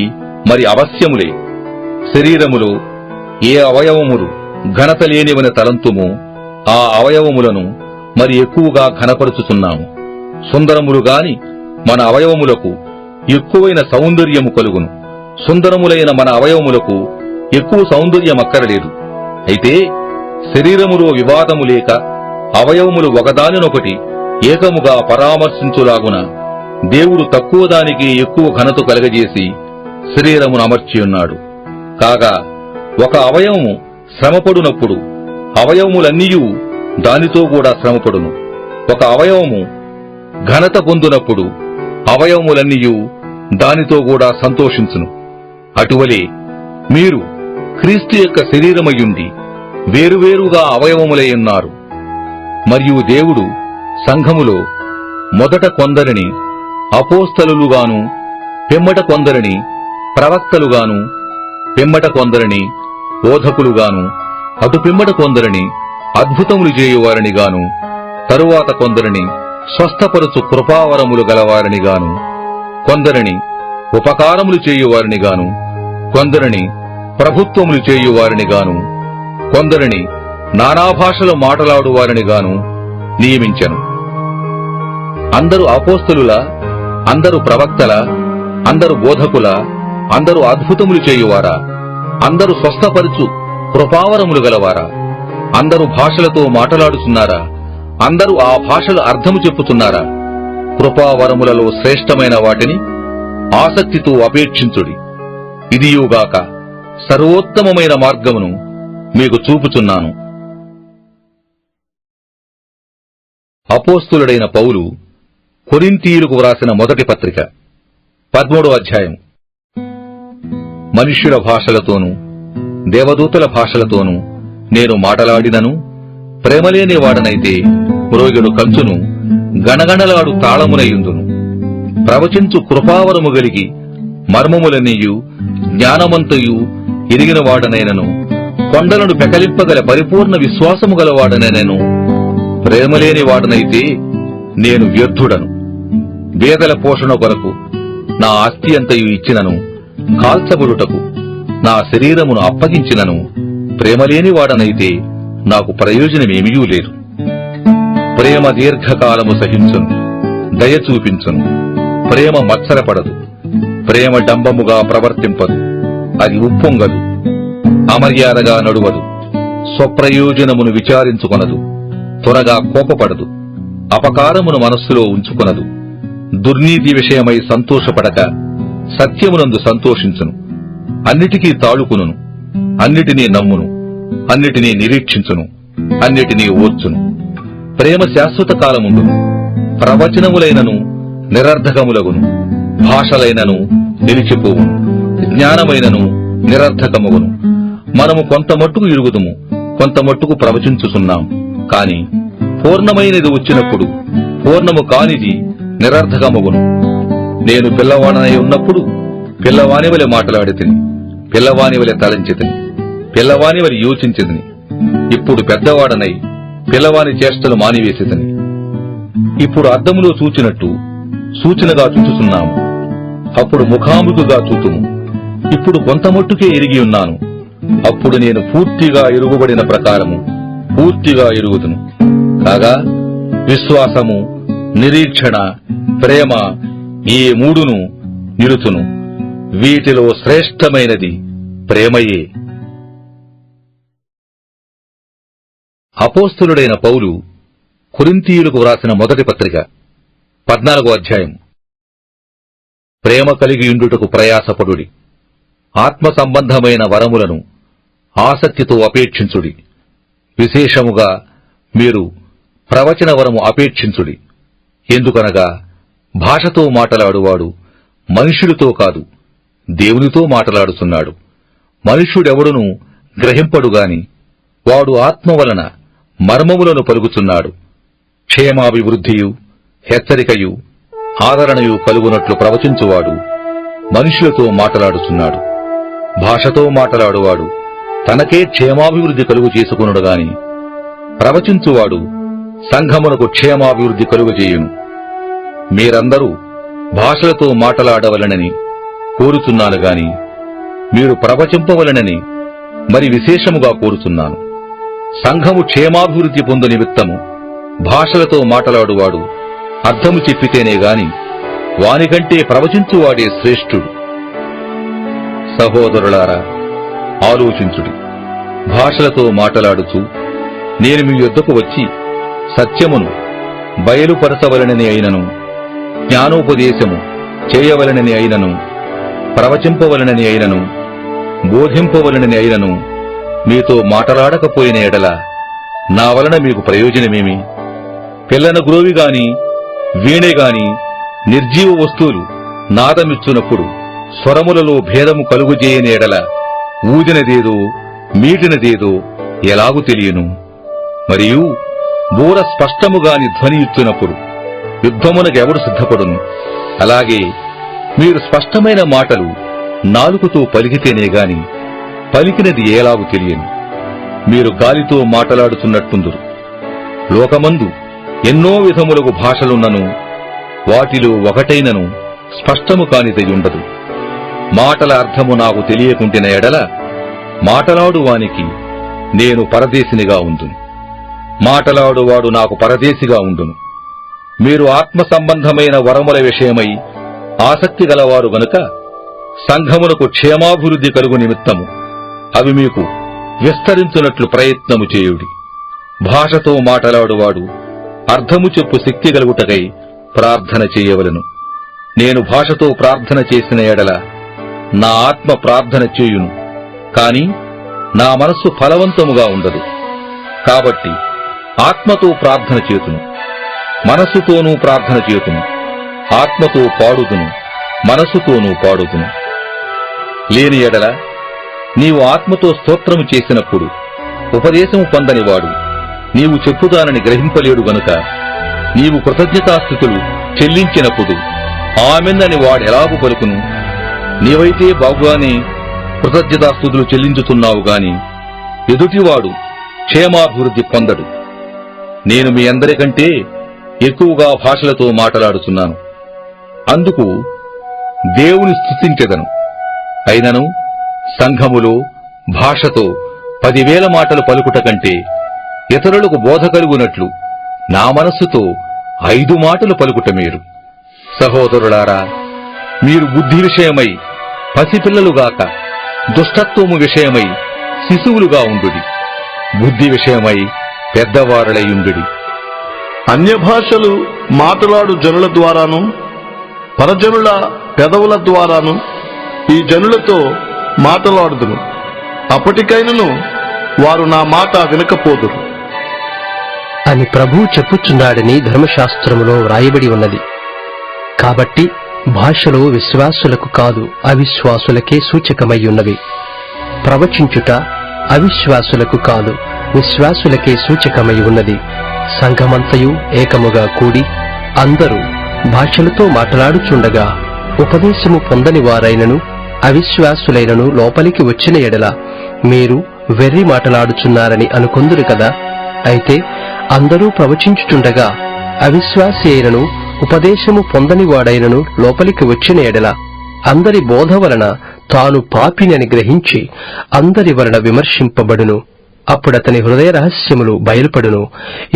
మరి అవశ్యములే. శరీరములో ఏ అవయవములు ఘనత లేనివని తలంతుమో ఆ అవయవములను మరి ఎక్కువగా ఘనపరుచుచున్నాము. సుందరములు గాని మన అవయవములకు ఎక్కువైన సౌందర్యము కలుగును, సుందరములైన మన అవయవములకు ఎక్కువ సౌందర్యమక్కరలేదు. అయితే శరీరములో వివాదము లేక అవయవములు ఒకదానినొకటి ఏకముగా పరామర్శించులాగున దేవుడు తక్కువ దానికి ఎక్కువ ఘనత కలగజేసి శరీరమును అమర్చియున్నాడు. కాగా ఒక అవయవము శ్రమపడునప్పుడు అవయవములన్నీయూ దానితో కూడా శ్రమపడును. ఒక అవయవము ఘనత పొందునప్పుడు అవయవములన్నీయూ దానితో కూడా సంతోషించును. అటువలే మీరు క్రీస్తు యొక్క శరీరమయ్యుండి వేరువేరుగా అవయవములయ్యున్నారు. మరియు దేవుడు సంఘములో మొదట కొందరిని అపోస్తలులుగాను, పిమ్మట కొందరిని ప్రవక్తలుగాను, పిమ్మట కొందరిని బోధకులుగాను, అటు పిమ్మట కొందరిని అద్భుతములు చేయువారినిగాను, తరువాత కొందరిని స్వస్థపరచు కృపావరములు గలవారినిగాను, కొందరిని ఉపకారములు చేయువారినిగాను, కొందరిని ప్రభుత్వములు చేయువారినిగాను, కొందరిని నానాభాషలు మాటలాడువారినిగాను నియమించెను. అందరూ అపోస్తలులా, అందరూ ప్రవక్తల, అందరూ బోధకుల, అందరూ అద్భుతములు చేయువారా, అందరూ స్వస్థపరుచు కృపావరములు గలవారా, అందరూ భాషలతో మాట్లాడుతున్నారా, అందరూ ఆ భాషల అర్థము చెప్పుతున్నారా? కృపావరములలో శ్రేష్టమైన వాటిని ఆసక్తితో అపేక్షించుడి. ఇదియుగాక సర్వోత్తమమైన మార్గమును మీకు చూపుచున్నాను. అపోస్తులుడైన పౌలు కొరింథీయులకు వ్రాసిన మొదటి పత్రిక 13వ అధ్యాయం. మనుష్యుల భాషలతోనూ దేవదూతల భాషలతోనూ నేను మాటలాడినను ప్రేమలేని వాడనైతే మ్రోగెడు కంచును గణగణలాడు తాళమునయుందును. ప్రవచించు కృపావరము గలిగి మర్మములనియు జ్ఞానమంతయు ఎరిగిన వాడనైనను కొండలను పెకలింపగల పరిపూర్ణ విశ్వాసము గలవాడనైనను ప్రేమలేని వాడనైతే నేను వ్యర్థుడను. వేదల పోషణ కొరకు నా ఆస్తి అంతయు ఇచ్చినను, కాల్చబడుటకు నా శరీరమును అప్పగించినను ప్రేమలేని వాడనైతే నాకు ప్రయోజనమేమీ లేదు. ప్రేమ దీర్ఘకాలము సహించును, దయ చూపించును. ప్రేమ మత్సరపడదు, ప్రేమ డంబముగా ప్రవర్తింపదు, అది ఉప్పొంగదు, అమర్యాదగా నడువదు, స్వప్రయోజనమును విచారించుకొనదు, త్వరగా కోపపడదు, అపకారమును మనస్సులో ఉంచుకొనదు, దుర్నీతి విషయమై సంతోషపడక సత్యమునందు సంతోషించును, అన్నిటికీ తాళుకును, అన్నిటినీ నమ్మును, అన్నిటినీ నిరీక్షించును, అన్నిటినీ ఓర్చును. ప్రేమ శాశ్వత కాలముండును. ప్రవచనములైనను నిరర్ధకములగును, భాషలైనను నిలిచిపోవును, జ్ఞానమైనను నిరర్ధకమగును. మనము కొంతమట్టుకు ఇరుగుదుము, కొంతమట్టుకు ప్రవచించుచున్నాం. కాని పూర్ణమైనది వచ్చినప్పుడు పూర్ణము కానిది నిరర్ధకమగును. నేను పిల్లవాడనై ఉన్నప్పుడు పిల్లవాని వలె మాట్లాడితిని, పిల్లవాని వలె తలంచితిని, పిల్లవాని వలె యోచించితిని. ఇప్పుడు పెద్దవాడనై పిల్లవాని చేష్టలు మానివేసితిని. ఇప్పుడు అద్దములో చూచినట్టు సూచనగా చూచుచున్నాము, అప్పుడు ముఖాముఖిగా చూతుము. ఇప్పుడు కొంతమట్టుకే ఎరిగి ఉన్నాను, అప్పుడు నేను పూర్తిగా ఎరుగుబడిన ప్రకారము పూర్తిగా ఎరుగుదును. కాగా విశ్వాసము, నిరీక్షణ, ప్రేమ ఈ మూడును నిలుచును. వీటిలో శ్రేష్టమైనది ప్రేమయే. అపోస్తలుడైన పౌలు కొరింథీయులకు వ్రాసిన మొదటి పత్రిక 14వ అధ్యాయం. ప్రేమ కలిగియుండుటకు ప్రయాసపడుడి. ఆత్మ సంబంధమైన వరములను ఆసక్తితో అపేక్షించుడి. విశేషముగా మీరు ప్రవచన వరము అపేక్షించుడి. ఎందుకనగా భాషతో మాటలాడువాడు మనుష్యుడితో కాదు, దేవునితో మాటలాడుతున్నాడు. మనుష్యుడెవడునూ గ్రహింపడుగాని వాడు ఆత్మ వలన మర్మములను పలుకుచున్నాడు. క్షేమాభివృద్ధియు హెచ్చరికయు ఆదరణయు కలుగునట్లు ప్రవచించువాడు మనుష్యులతో మాటలాడుచున్నాడు. భాషతో మాటలాడువాడు తనకే క్షేమాభివృద్ధి కలుగు చేసుకునుడుగాని ప్రవచించువాడు సంఘమునకు క్షేమాభివృద్ధి కలుగజేయును. మీరందరూ భాషలతో మాటలాడవలనని కోరుచున్నాను గాని మీరు ప్రవచింపవలనని మరి విశేషముగా కోరుచున్నాను. సంఘము క్షేమాభివృద్ధి పొందు నిమిత్తము భాషలతో మాటలాడువాడు అర్థము చెప్పితేనే గాని వానికంటే ప్రవచించువాడే శ్రేష్ఠుడు. సహోదరులారా, ఆలోచించుడి. భాషలతో మాటలాడుచు నేను మీ యొద్దకు వచ్చి సత్యమును బయలుపరచవలనని అయినను, జ్ఞానోపదేశము చేయవలనని అయినను, ప్రవచింపవలనని అయినను, బోధింపవలనని అయినను మీతో మాటలాడకపోయిన ఎడల నా వలన మీకు ప్రయోజనమేమి? పిల్లన గ్రోవిగాని వీణెగాని నిర్జీవ వస్తువులు నాదమిచ్చునప్పుడు స్వరములలో భేదము కలుగుజేయని ఎడల ఊదినదేదో మీటినదేదో ఎలాగు తెలియను? మరియు బూర స్పష్టముగాని ధ్వని ఇచ్చునప్పుడు యుద్ధమునకెవడు సిద్ధపడును? అలాగే మీరు స్పష్టమైన మాటలు నాలుకతో పలికితేనే గాని పలికినది ఎలాగు తెలియను? మీరు గాలితో మాటలాడుతున్నట్టుందురు. లోకమందు ఎన్నో విధములకు భాషలున్నను వాటిలో ఒకటైనను స్పష్టము కానిదయుండదు. మాటల అర్థము నాకు తెలియకుంటిన ఎడల మాటలాడువానికి నేను పరదేశినిగా ఉందును, మాటలాడువాడు నాకు పరదేశిగా ఉండును. మీరు ఆత్మ సంబంధమైన వరముల విషయమై ఆసక్తి గలవారు గనుక సంఘమునకు క్షేమాభివృద్ధి కలుగు నిమిత్తము అవి మీకు విస్తరించునట్లు ప్రయత్నము చేయుడి. భాషతో మాటలాడువాడు అర్థము చెప్పు శక్తి గలుగుటకై ప్రార్థన చేయవలెను. నేను భాషతో ప్రార్థన చేసిన ఎడల నా ఆత్మ ప్రార్థన చేయును, కాని నా మనస్సు ఫలవంతముగా ఉండదు. కాబట్టి ఆత్మతో ప్రార్థన చేతును, మనస్సుతోనూ ప్రార్థన చేతును. ఆత్మతో పాడుదును, మనస్సుతోనూ పాడుదును. లేని ఎడల నీవు ఆత్మతో స్తోత్రము చేసినప్పుడు ఉపదేశము పొందనివాడు నీవు చెప్పుదానని గ్రహింపలేడు గనుక నీవు కృతజ్ఞతాస్థుతులు చెల్లించినప్పుడు ఆమెన్నని వాడెలాగు పలుకును? నీవైతే బాగుగానే కృతజ్ఞతాస్థుతులు చెల్లించుతున్నావు గాని ఎదుటివాడు క్షేమాభివృద్ధి పొందడు. నేను మీ అందరికంటే ఎక్కువగా భాషలతో మాట్లాడుతున్నాను, అందుకు దేవుని స్తుతించెదను. అయినను సంఘములో భాషతో 10,000 మాటలు పలుకుట కంటే ఇతరులకు బోధ కలుగునట్లు నా మనస్సుతో 5 మాటలు పలుకుట మేలు. సహోదరులారా, మీరు బుద్ధి విషయమై పసిపిల్లలుగాక దుష్టత్వము విషయమై శిశువులుగా ఉండుడి. బుద్ధి విషయమై పెద్దవారలయుండుడి. అన్యభాషలు మాట్లాడు జనుల ద్వారాను పరజనుల పెదవుల ద్వారాను ఈ జనులతో మాట్లాడుదును. అప్పటికైనను వారు నా మాట వినకపోదురు అని ప్రభువు చెప్పుచున్నాడని ధర్మశాస్త్రములో వ్రాయబడి ఉన్నది. కాబట్టి భాషలో విశ్వాసులకు కాదు అవిశ్వాసులకే సూచకమై ఉన్నవి. ప్రవచించుట అవిశ్వాసులకు కాదు విశ్వాసులకే సూచకమై ఉన్నది. సంఘమంతయు ఏకముగా కూడి అందరూ భాషలతో మాట్లాడుచుండగా ఉపదేశము పొందని వారైనను అవిశ్వాసులైనను లోపలికి వచ్చిన ఎడల మీరు వెర్రి మాటలాడుచున్నారని అనుకొందురు కదా. అయితే అందరూ ప్రవచించుచుండగా అవిశ్వాసి అయినను ఉపదేశము పొందని వాడైనను లోపలికి వచ్చిన ఎడల అందరి బోధ వలన తాను పాపినని గ్రహించి అందరి వలన విమర్శింపబడును. అప్పుడతని హృదయ రహస్యములు బయలుపడును.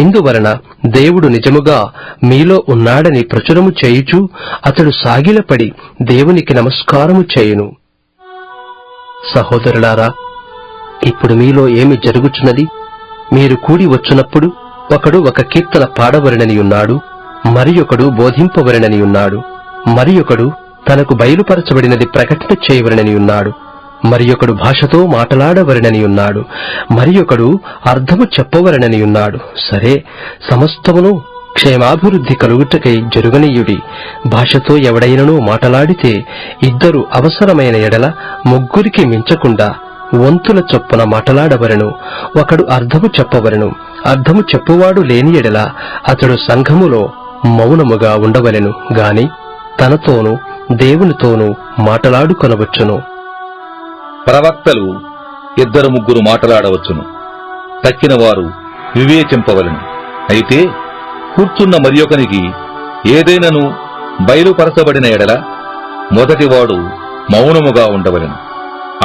ఇందువలన దేవుడు నిజముగా మీలో ఉన్నాడని ప్రచురము చేయుచు అతడు సాగిలపడి దేవునికి నమస్కారము చేయును. సహోదరులారా, ఇప్పుడు మీలో ఏమి జరుగుచున్నది? మీరు కూడి వచ్చునప్పుడు ఒకడు ఒక కీర్తన పాడవలెనని ఉన్నాడు, మరియొకడు బోధింపవలెనని ఉన్నాడు, మరియొకడు తనకు బయలుపరచబడినది ప్రకటన చేయవలెనని ఉన్నాడు, మరియొకడు భాషతో మాట్లాడవలెనని ఉన్నాడు, మరియొకడు అర్థము చెప్పవలెనని ఉన్నాడు. సరే, సమస్తమును క్షేమాభివృద్ధి కలుగుటకై జరుగనీయుడి. భాషతో ఎవడైనను మాట్లాడితే 2 అవసరమైన ఎడల 3 మించకుండా వంతుల చొప్పున మాట్లాడవలెను. ఒకడు అర్థము చెప్పవలెను. అర్థము చెప్పువాడు లేని ఎడల అతడు సంఘములో మౌనముగా ఉండవలెను గాని తనతోనూ దేవునితోనూ మాట్లాడుకొనవచ్చును. ప్రవక్తలు 2-3 మాట్లాడవచ్చును, తక్కిన వారు వివేచింపవలెను. అయితే కూర్చున్న మరియొకనికి ఏదైనను బయలుపరచబడిన ఎడల మొదటివాడు మౌనముగా ఉండవలెను.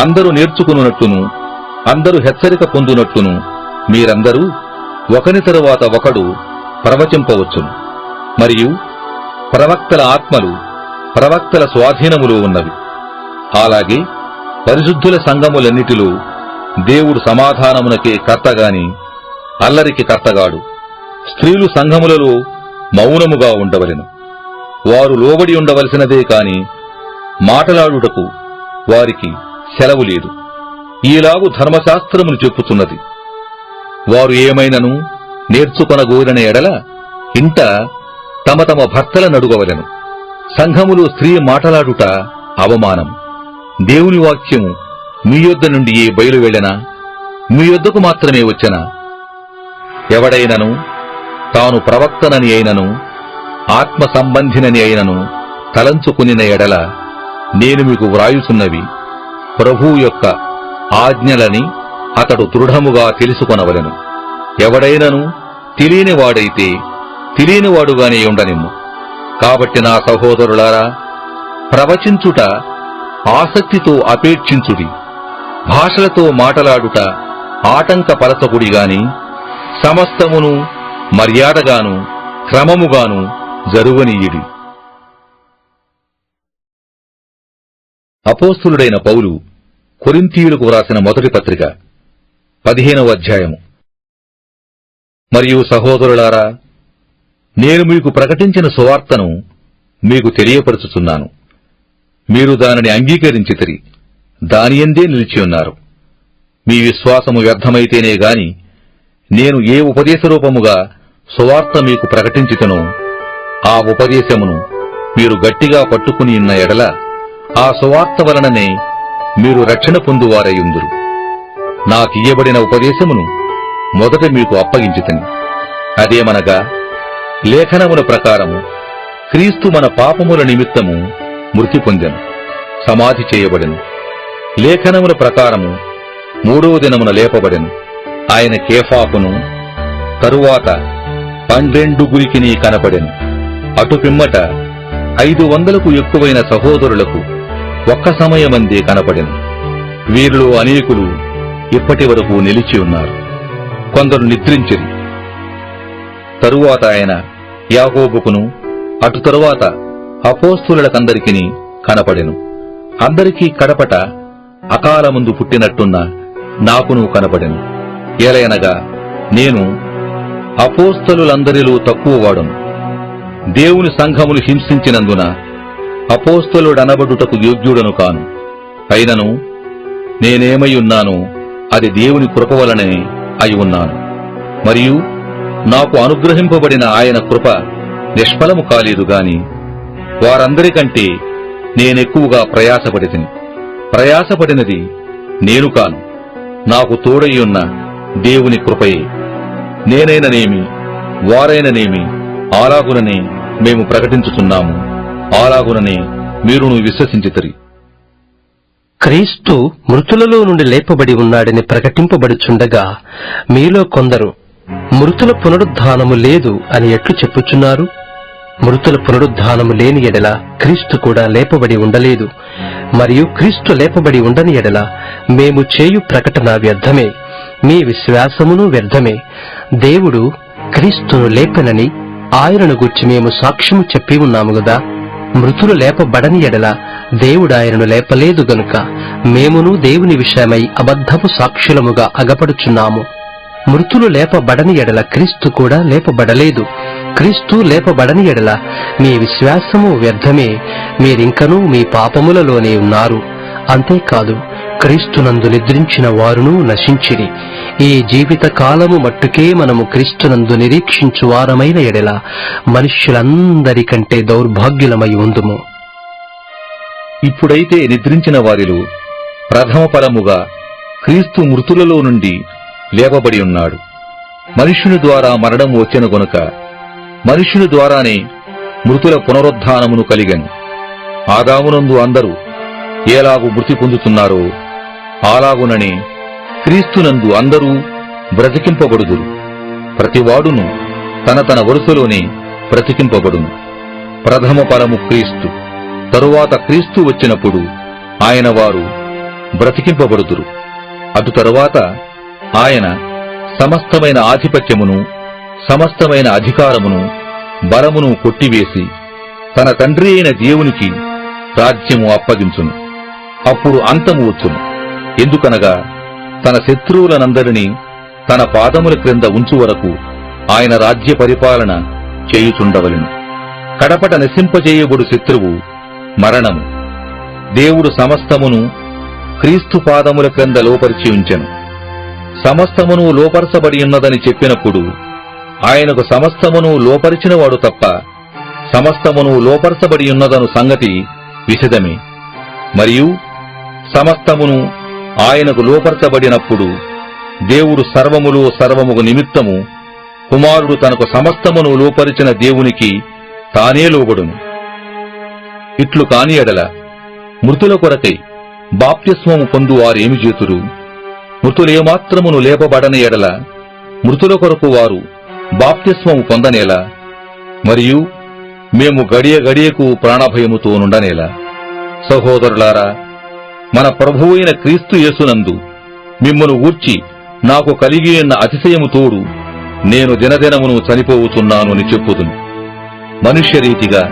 అందరూ నేర్చుకున్నట్టును అందరూ హెచ్చరిక పొందునట్టును మీరందరూ ఒకని తరువాత ఒకడు ప్రవచింపవచ్చును. మరియు ప్రవక్తల ఆత్మలు ప్రవక్తల స్వాధీనములో ఉన్నవి. అలాగే పరిశుద్ధుల సంఘములన్నిటిలో దేవుడు సమాధానమునకే కర్తగాని అల్లరికి కర్తగాడు. స్త్రీలు సంఘములలో మౌనముగా ఉండవలెను. వారు లోబడి ఉండవలసినదే కాని మాటలాడుటకు వారికి సెలవు లేదు. ఈలాగు ధర్మశాస్త్రములు చెప్పుచున్నది. వారు ఏమైనను నేర్చుకొనగోరిన ఎడల ఇంట తమ తమ భర్తల నడుగవలెను. సంఘములో స్త్రీ మాటలాడుట అవమానం. దేవుని వాక్యము మీ యొద్ద నుండి ఏ బయలు వెళ్ళనా మీ యొద్దకు మాత్రమే వచ్చెనా? ఎవడైనను తాను ప్రవక్తనని అయినను ఆత్మ సంబంధినని అయినను తలంచుకునిన ఎడల నేను మీకు వ్రాయుచున్నవి ప్రభువు యొక్క ఆజ్ఞలని అతడు దృఢముగా తెలుసుకొనవలెను. ఎవడైనను తెలియనివాడైతే తెలియనివాడుగానే ఉండనిమ్ము. కాబట్టి నా సహోదరులారా, ప్రవచించుట ఆసక్తితో అపేక్షించుడి. భాషలతో మాటలాడుట ఆటంకపరచకుడిగాని సమస్తమును మర్యాదగాను క్రమముగాను జరుగనీయుడి. అపోస్తులుడైన పౌలు కొరింథీయులకు వ్రాసిన మొదటి పత్రిక 15వ అధ్యాయము. మరియు సహోదరులారా, నేను మీకు ప్రకటించిన సువార్తను మీకు తెలియపరచుచున్నాను. మీరు దానిని అంగీకరించితిరి, దానియందే నిలిచియున్నారు. మీ విశ్వాసము వ్యర్థమైతేనే గాని నేను ఏ ఉపదేశరూపముగా సువార్త మీకు ప్రకటించితనో ఆ ఉపదేశమును మీరు గట్టిగా పట్టుకుని ఉన్న ఎడల ఆ సువార్త వలననే మీరు రక్షణ పొందువారయుందురు. నాకియ్యబడిన ఉపదేశమును మొదట మీకు అప్పగించితిని. అదేమనగా, లేఖనముల ప్రకారము క్రీస్తు మన పాపముల నిమిత్తము మృతి పొందెను, సమాధి చేయబడెను. లేఖనముల ప్రకారము 3వ దినమున లేపబడెను. ఆయన కేఫాకును తరువాత 12 కనపడెను. అటు పిమ్మట 500కు ఎక్కువైన సహోదరులకు ఒక్క సమయమందే కనపడెను. వీరిలో అనేకులు ఇప్పటి వరకు నిలిచి ఉన్నారు, కొందరు నిద్రించిరి. తరువాత ఆయన యాకోబుకును అటు తరువాత అపోస్తలులకందరికీ కనపడెను. అందరికీ కడపట అకాలముందు పుట్టినట్టున్న నాకును కనపడెను. ఏలయనగా నేను అపోస్తలులందరిలో తక్కువవాడును. దేవుని సంఘములు హింసించినందున అపోస్తలుడనబడుటకు యోగ్యుడను కాను. అయినను నేనేమై ఉన్నానో అది దేవుని కృప వలనే అయి ఉన్నాను. మరియు నాకు అనుగ్రహింపబడిన ఆయన కృప నిష్ఫలము కాలేదు గాని వారందరికంటే నేనెక్కువగా ప్రయాసపడితిని. ప్రయాసపడినది నేను కాను, నాకు తోడయ్యున్న దేవుని కృపయే. నేనైననేమి వారైననేమి అలాగుననే మేము ప్రకటించుచున్నాము, అలాగుననే మీరును విశ్వసించితిరి. క్రీస్తు మృతులలో నుండి లేపబడి ఉన్నాడని ప్రకటింపబడుచుండగా మీలో కొందరు మృతుల పునరుద్ధానము లేదు అని ఎట్లు చెప్పుచున్నారు? మృతుల పునరుద్ధానము లేని ఎడల క్రీస్తు కూడా లేపబడి ఉండలేదు. మరియు క్రీస్తు లేపబడి ఉండని ఎడల మేము చేయు ప్రకటన వ్యర్థమే, మీ విశ్వాసమును వ్యర్థమే. దేవుడు క్రీస్తును లేపనని ఆయనను గురించి మేము సాక్ష్యము చెప్పి ఉన్నాము గదా. మృతులు లేపబడని ఎడల దేవుడు ఆయనను లేపలేదు గనుక మేమును దేవుని విషయమై అబద్ధపు సాక్షులముగా అగపడుచున్నాము. మృతులు లేపబడని ఎడల క్రీస్తు కూడా లేపబడలేదు. క్రీస్తు లేపబడని ఎడల మీ విశ్వాసము వ్యర్థమే, మీరింకనూ మీ పాపములలోనే ఉన్నారు. అంతేకాదు, క్రీస్తునందు నిద్రించిన వారును నశించిరి. ఈ జీవిత కాలము మట్టుకే మనము క్రీస్తునందు నిరీక్షించు వారమైన ఎడల మనుష్యులందరికంటే దౌర్భాగ్యులమై ఉందుము. ఇప్పుడైతే నిద్రించిన వారిలో ప్రథమ ఫలముగా క్రీస్తు మృతులలో నుండి లేపబడి ఉన్నాడు. మనుష్యుని ద్వారా మరణం వచ్చెను గనుక మనుష్యుని ద్వారానే మృతుల పునరుద్ధానమును కలిగెను. ఆదామునందు అందరూ ఏలాగు మృతి పొందుతున్నారో అలాగుననే క్రీస్తునందు అందరూ బ్రతికింపబడుదురు. ప్రతివాడును తన తన వరుసలోనే బ్రతికింపబడును. ప్రథమ ఫలము క్రీస్తు, తరువాత క్రీస్తు వచ్చినప్పుడు ఆయన వారు బ్రతికింపబడుదురు. అటు తరువాత ఆయన సమస్తమైన ఆధిపత్యమును సమస్తమైన అధికారమును బలమును కొట్టివేసి తన తండ్రి అయిన దేవునికి రాజ్యము అప్పగించును. అప్పుడు అంతము వచ్చును. ఎందుకనగా తన శత్రువులనందరినీ తన పాదముల క్రింద ఉంచు వరకు ఆయన రాజ్య పరిపాలన చేయుచుండవలెను. కడపట నశింపజేయబడు శత్రువు మరణము. దేవుడు సమస్తమును క్రీస్తు పాదముల క్రింద లోపరిచి ఉంచెను. సమస్తమును లోపరచబడి ఉన్నదని చెప్పినప్పుడు ఆయనకు సమస్తమును లోపరిచినవాడు తప్ప సమస్తమును లోపరచబడి ఉన్నదను సంగతి విశదమే. మరియు సమస్తమును ఆయనకు లోపరచబడినప్పుడు దేవుడు సర్వములో సర్వముగు నిమిత్తము కుమారుడు తనకు సమస్తమును లోపరిచిన దేవునికి తానే లోబడును. ఇట్లు కాని ఎడల మృతుల కొరకై బాప్తిస్మము పొందు వారేమి చేతురు? మృతులేమాత్రమును లేపబడని ఎడల మృతుల కొరకు వారు బాప్తిస్మము పొందనేలా? మరియు మేము గడియ గడియకు ప్రాణభయముతో నుండనేలా? సహోదరులారా, మన ప్రభువైన క్రీస్తు యేసునందు మిమ్మును గూర్చి నాకు కలిగి ఉన్న అతిశయము తోడు నేను దినదినమును చనిపోవుచున్నాను అని చెప్పుదును. మనుష్య రీతిగా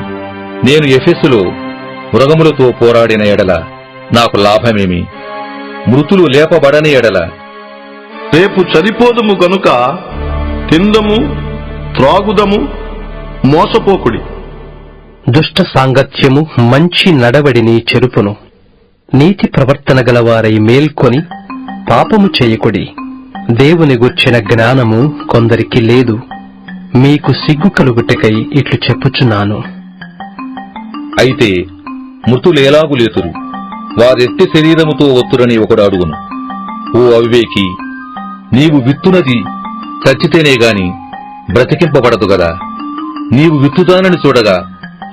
నేను ఎఫెసులో మృగములతో పోరాడిన ఎడల నాకు లాభమేమి? మృతులు లేపబడని ఎడల రేపు చనిపోదుము గనుక తిందము త్రాగుదము మోసపోకుడి. దుష్ట సాంగత్యము మంచి నడవడిని చెరుపును. నీతి ప్రవర్తన గలవారై మేల్కొని పాపము చేయకుడి. దేవుని గూర్చిన జ్ఞానము కొందరికి లేదు. మీకు సిగ్గు కలుగుటకై ఇట్లు చెప్పుచున్నాను. అయితే మృతులేలాగు లేతురు? వారెట్టి శరీరముతో వత్తురని ఒకడు అడుగును. ఓ అవివేకి, నీవు విత్తునది చచ్చితేనే గాని బ్రతికింపబడదు గదా. నీవు విత్తుతానని చూడగా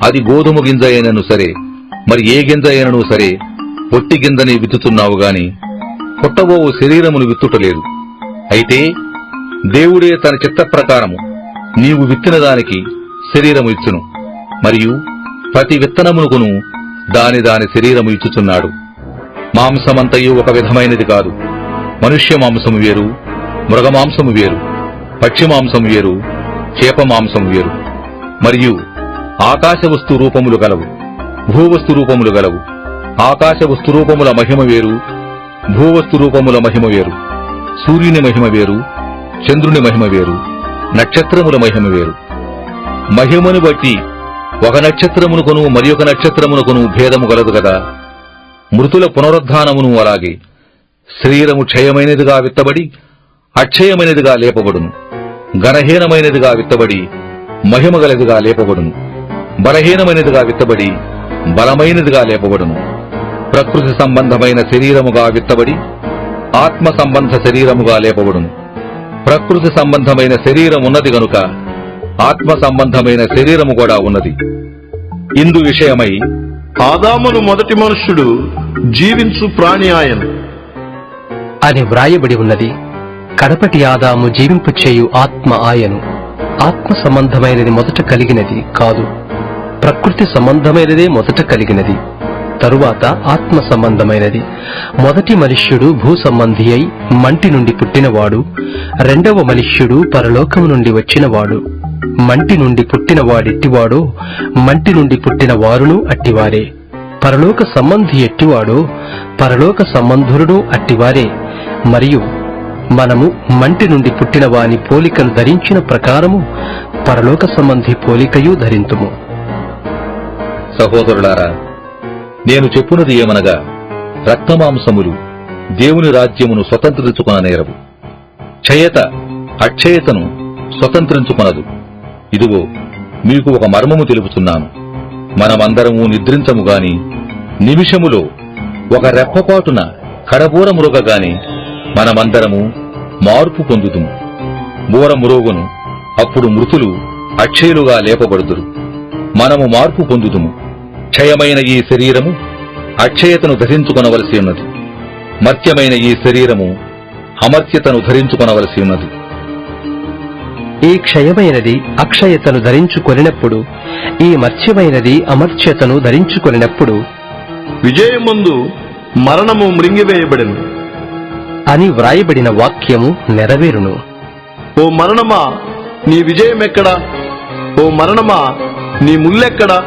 అది గోధుమ గింజ అయినను సరే, మరి ఏ గింజ అయినను సరే పొట్టి గింజని విత్తుతున్నావు గాని పుట్టబోవు శరీరమును విత్తుటలేదు. అయితే దేవుడే తన చిత్త ప్రకారము నీవు విత్తిన దానికి శరీరము ఇచ్చును, మరియు ప్రతి విత్తనమునకును దాని దాని శరీరము ఇచ్చుచున్నాడు. మాంసమంతయు ఒక విధమైనది కాదు. మనుష్య మాంసము వేరు, మృగమాంసము వేరు, పక్షి మాంసము వేరు, చేప మాంసము వేరు. మరియు ఆకాశ వస్తు రూపములు గలవు, భూవస్తు రూపములు గలవు. ఆకాశ వస్తు రూపముల మహిమ వేరు, భూవస్తు రూపముల మహిమ వేరు. సూర్యుని మహిమ వేరు, చంద్రుని మహిమ వేరు, నక్షత్రముల మహిమ వేరు. మహిమను బట్టి ఒక నక్షత్రమునకును మరి ఒక నక్షత్రమునకును భేదము గలదు గదా. మృతుల పునరుద్ధానమును అలాగే. శరీరము క్షయమైనదిగా విత్తబడి అక్షయమైనదిగా లేపబడును. ఘనహీనమైనదిగా విత్తబడి మహిమగలదిగా లేపబడును. బలహీనమైనదిగా విత్తబడి బలమైనదిగా లేపబడును. ప్రకృతి సంబంధమైన శరీరముగా విత్తబడి ఆత్మ సంబంధ శరీరముగా లేపబడును. ప్రకృతి సంబంధమైన శరీరం ఉన్నది గనుక ఆత్మ సంబంధమైన శరీరము కూడా ఉన్నది. ఇందు విషయమై ఆదామును మొదటి మనుష్యుడు జీవించు ప్రాణి ఆయను అని వ్రాయబడి ఉన్నది. కడపటి ఆదాము జీవింపు చేయు ఆత్మ ఆయను. ఆత్మ సంబంధమైనది మొదట కలిగినది కాదు, ప్రకృతి సంబంధమైనదే మొదట కలిగినది, తరువాత ఆత్మ సంబంధమైనది. మొదటి మనుష్యుడు భూ సంబంధి అయి మంటి నుండి పుట్టినవాడు. రెండవ మనుష్యుడు పరలోకము నుండి వచ్చినవాడు. మంటి నుండి పుట్టిన వాడెట్టివాడో మంటి నుండి పుట్టిన వారును అట్టివారే. పరలోక సంబంధి ఎట్టివాడో పరలోక సంబంధులను అట్టివారే. మరియు మనము మంటి నుండి పుట్టిన వాని పోలికను ధరించిన ప్రకారము పరలోక సంబంధి పోలికయు ధరింతుము. సహోదరులారా, నేను చెప్పున్నది ఏమనగా, రక్తమాంసములు దేవుని రాజ్యమును స్వతంత్రించుకొననేరవు. క్షయత అక్షయతను స్వతంత్రించుకొనదు. ఇదిగో మీకు ఒక మర్మము తెలుపుతున్నాను. మనమందరము నిద్రించము గాని నిమిషములో ఒక రెప్పపాటున కడబూర మురుగగాని మనమందరము మార్పు పొందుదుము. బూర మురోగును, అప్పుడు మృతులు అక్షయులుగా లేపబడుదురు. మనము మార్పు పొందుదుము. క్షయమైన ఈ శరీరము అక్షయతను ధరించుకొనవలసి ఉన్నది. మర్త్యమైన ఈ శరీరము అమర్త్యతను ధరించుకొనవలసి ఉన్నది. ఈ క్షయమైనది అక్షయతను ధరించుకొనినప్పుడు, ఈ మర్త్యమైనది అమర్త్యతను ధరించుకొనినప్పుడు విజయముందు మరణము మృంగివేయబడింది అని వ్రాయబడిన వాక్యము నెరవేరును. ఓ మరణమా, నీ విజయమెక్కడా? ఓ మరణమా, నీ ముల్లెక్కడా?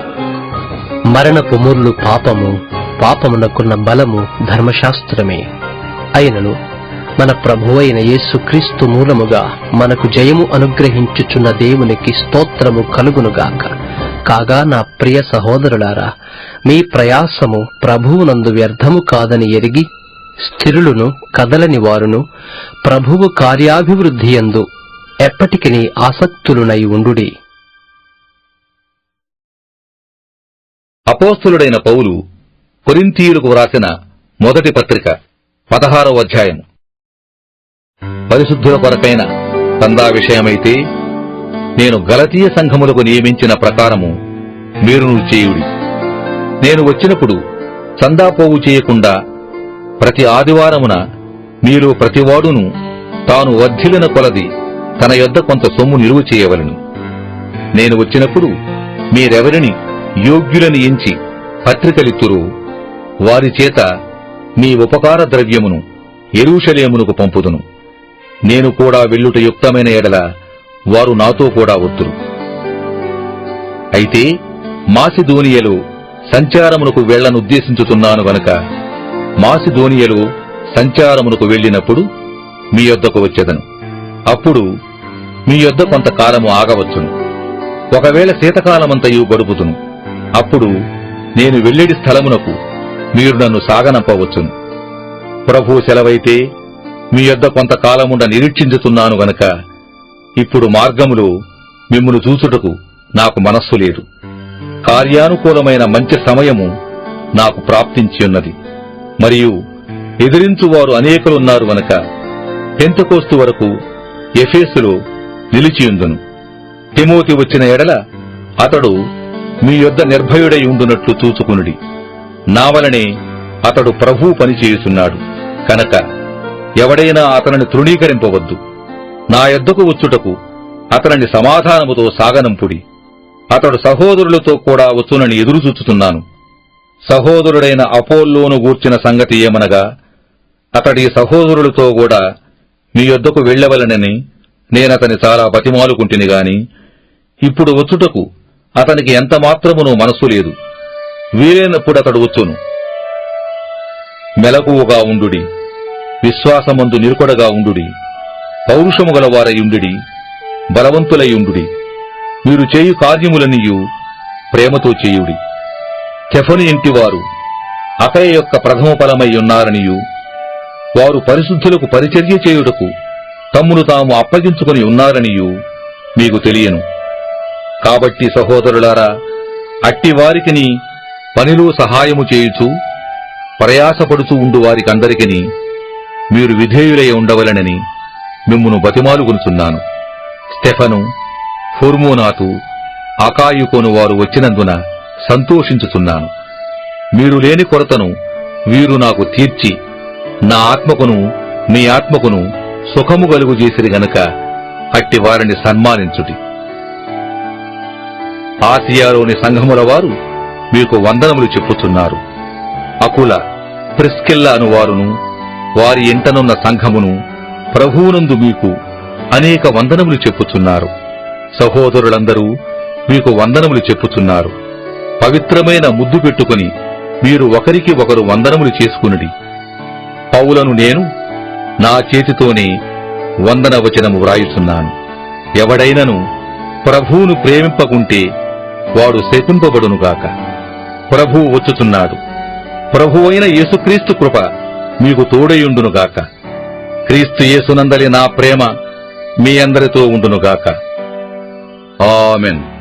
మరణపు ముర్లు పాపము, పాపమునకున్న బలము ధర్మశాస్త్రమే. అయినను మన ప్రభువైన యేసుక్రీస్తు మూలముగా మనకు జయము అనుగ్రహించుచున్న దేవునికి స్తోత్రము కలుగునుగాక. కాగా నా ప్రియ సహోదరులారా, మీ ప్రయాసము ప్రభువునందు వ్యర్థము కాదని ఎరిగి స్థిరులను కదలని వారును ప్రభువు కార్యాభివృద్ధియందు ఎప్పటికినీ ఆసక్తులునై ఉండుడి. అపోస్తలుడైన పౌలు కొరింథీయులకు వ్రాసిన మొదటి పత్రిక 16వ అధ్యాయం. పరిశుద్ధుల కొరకైన చందా విషయమైతే నేను గలతీయ సంఘములకు నియమించిన ప్రకారము మీరును చేయుడి. నేను వచ్చినప్పుడు చందా పోగు చేయకుండా ప్రతి ఆదివారమున మీలో ప్రతివాడును తాను వర్ధిల్లిన కొలది తన యొద్ద కొంత సొమ్ము నిలువ చేయవలెను. నేను వచ్చినప్పుడు మీరెవరిని యోగ్యులని ఎంచి పత్రికలిత్తురో వారి చేత మీ ఉపకార ద్రవ్యమును యెరూషలేమునకు పంపుదును. నేను కూడా వెళ్ళుట యుక్తమైన ఎడల వారు నాతో కూడా వద్దురు. అయితే మాసిదోనియలో సంచారమునకు వెళ్లనుద్దేశించుతున్నాను గనుక మాసిదోనియలో సంచారమునకు వెళ్ళినప్పుడు మీ యొద్దకు వచ్చెదను. అప్పుడు మీ యొద్ద కొంతకాలము ఆగవచ్చును. ఒకవేళ శీతకాలమంతయు గడుపుదును. అప్పుడు నేను వెళ్ళేడి స్థలమునకు మీరు నన్ను సాగనంపవచ్చును. ప్రభువు సెలవైతే మీ యొద్ద కొంతకాలముండ నిరీక్షించుతున్నాను గనక ఇప్పుడు మార్గములో మిమ్మును చూచుటకు నాకు మనస్సు లేదు. కార్యానుకూలమైన మంచి సమయము నాకు ప్రాప్తించియున్నది. మరియు ఎదిరించువారు అనేకులున్నారు గనక పెంతెకోస్తు వరకు ఎఫెసులో నిలిచియుందును. తిమోతి వచ్చిన ఎడల అతడు మీ యొద్ద నిర్భయుడై ఉండునట్లు చూచుకునుడి. నా వలనే అతడు ప్రభువు పనిచేయుచున్నాడు కనుక ఎవడైనా అతనిని తృణీకరింపవద్దు. నా యొద్దకు వచ్చుటకు అతనిని సమాధానముతో సాగనంపుడి. అతడు సహోదరులతో కూడా వచ్చునని ఎదురుచూచుతున్నాను. సహోదరుడైన అపోల్లోను గూర్చిన సంగతి ఏమనగా అతడి సహోదరులతో కూడా మీ యొద్దకు వెళ్లవలనని నేనతని చాలా బతిమాలుకుంటుని గాని ఇప్పుడు వచ్చుటకు అతనికి ఎంత మాత్రమునూ మనస్సు లేదు. వీలైనప్పుడు అతడు వచ్చును. మెలకువగా ఉండుడి, విశ్వాసమందు నిరుకొడగా ఉండుడి, పౌరుషము గలవారయుండుడి, బలవంతులయుండుడి. మీరు చేయు కార్యములన్నీయు ప్రేమతో చేయుడి. స్టెఫను ఇంటివారు అకయ యొక్క ప్రథమ ఫలమై ఉన్నారనియు వారు పరిశుద్ధులకు పరిచర్య చేయుటకు తమ్మును తాము అప్పగించుకుని ఉన్నారనియు మీకు తెలియను. కాబట్టి సహోదరులారా, అట్టి వారికిని పనిలో సహాయము చేయుచు ప్రయాసపడుచూ ఉండు వారికందరికిని మీరు విధేయులై ఉండవలనని మిమ్మును బతిమాలుకొనుచున్నాను. స్టెఫను, ఫొర్మోనాతు, అకాయుకోను వారు వచ్చినందున సంతోషించుచున్నాను. మీరు లేని కొరతను వీరు నాకు తీర్చి నా ఆత్మకును మీ ఆత్మకును సుఖము కలుగు చేసిరి గనుక అట్టి వారిని సన్మానించుడి. ఆసియాలోని సంఘముల వారు మీకు వందనములు చెప్పుచున్నారు. అకుల, ప్రిస్కిల్ల అనువారును వారి ఇంటనున్న సంఘమును ప్రభువునందు మీకు అనేక వందనములు చెప్పుచున్నారు. సహోదరులందరూ మీకు వందనములు చెప్పుచున్నారు. పవిత్రమైన ముద్దు పెట్టుకుని మీరు ఒకరికి ఒకరు వందనములు చేసుకునుడి. పౌలను నేను నా చేతితోనే వందన వచనము వ్రాయుచున్నాను. ఎవడైనను ప్రభువును ప్రేమింపకుంటే వాడు శపింపబడునుగాక. ప్రభువు వచ్చుచున్నాడు. ప్రభువైన యేసుక్రీస్తు కృప మీకు తోడయుండునుగాక. క్రీస్తు యేసునందలి నా ప్రేమ మీ అందరితో ఉండునుగాక. ఆమెన్.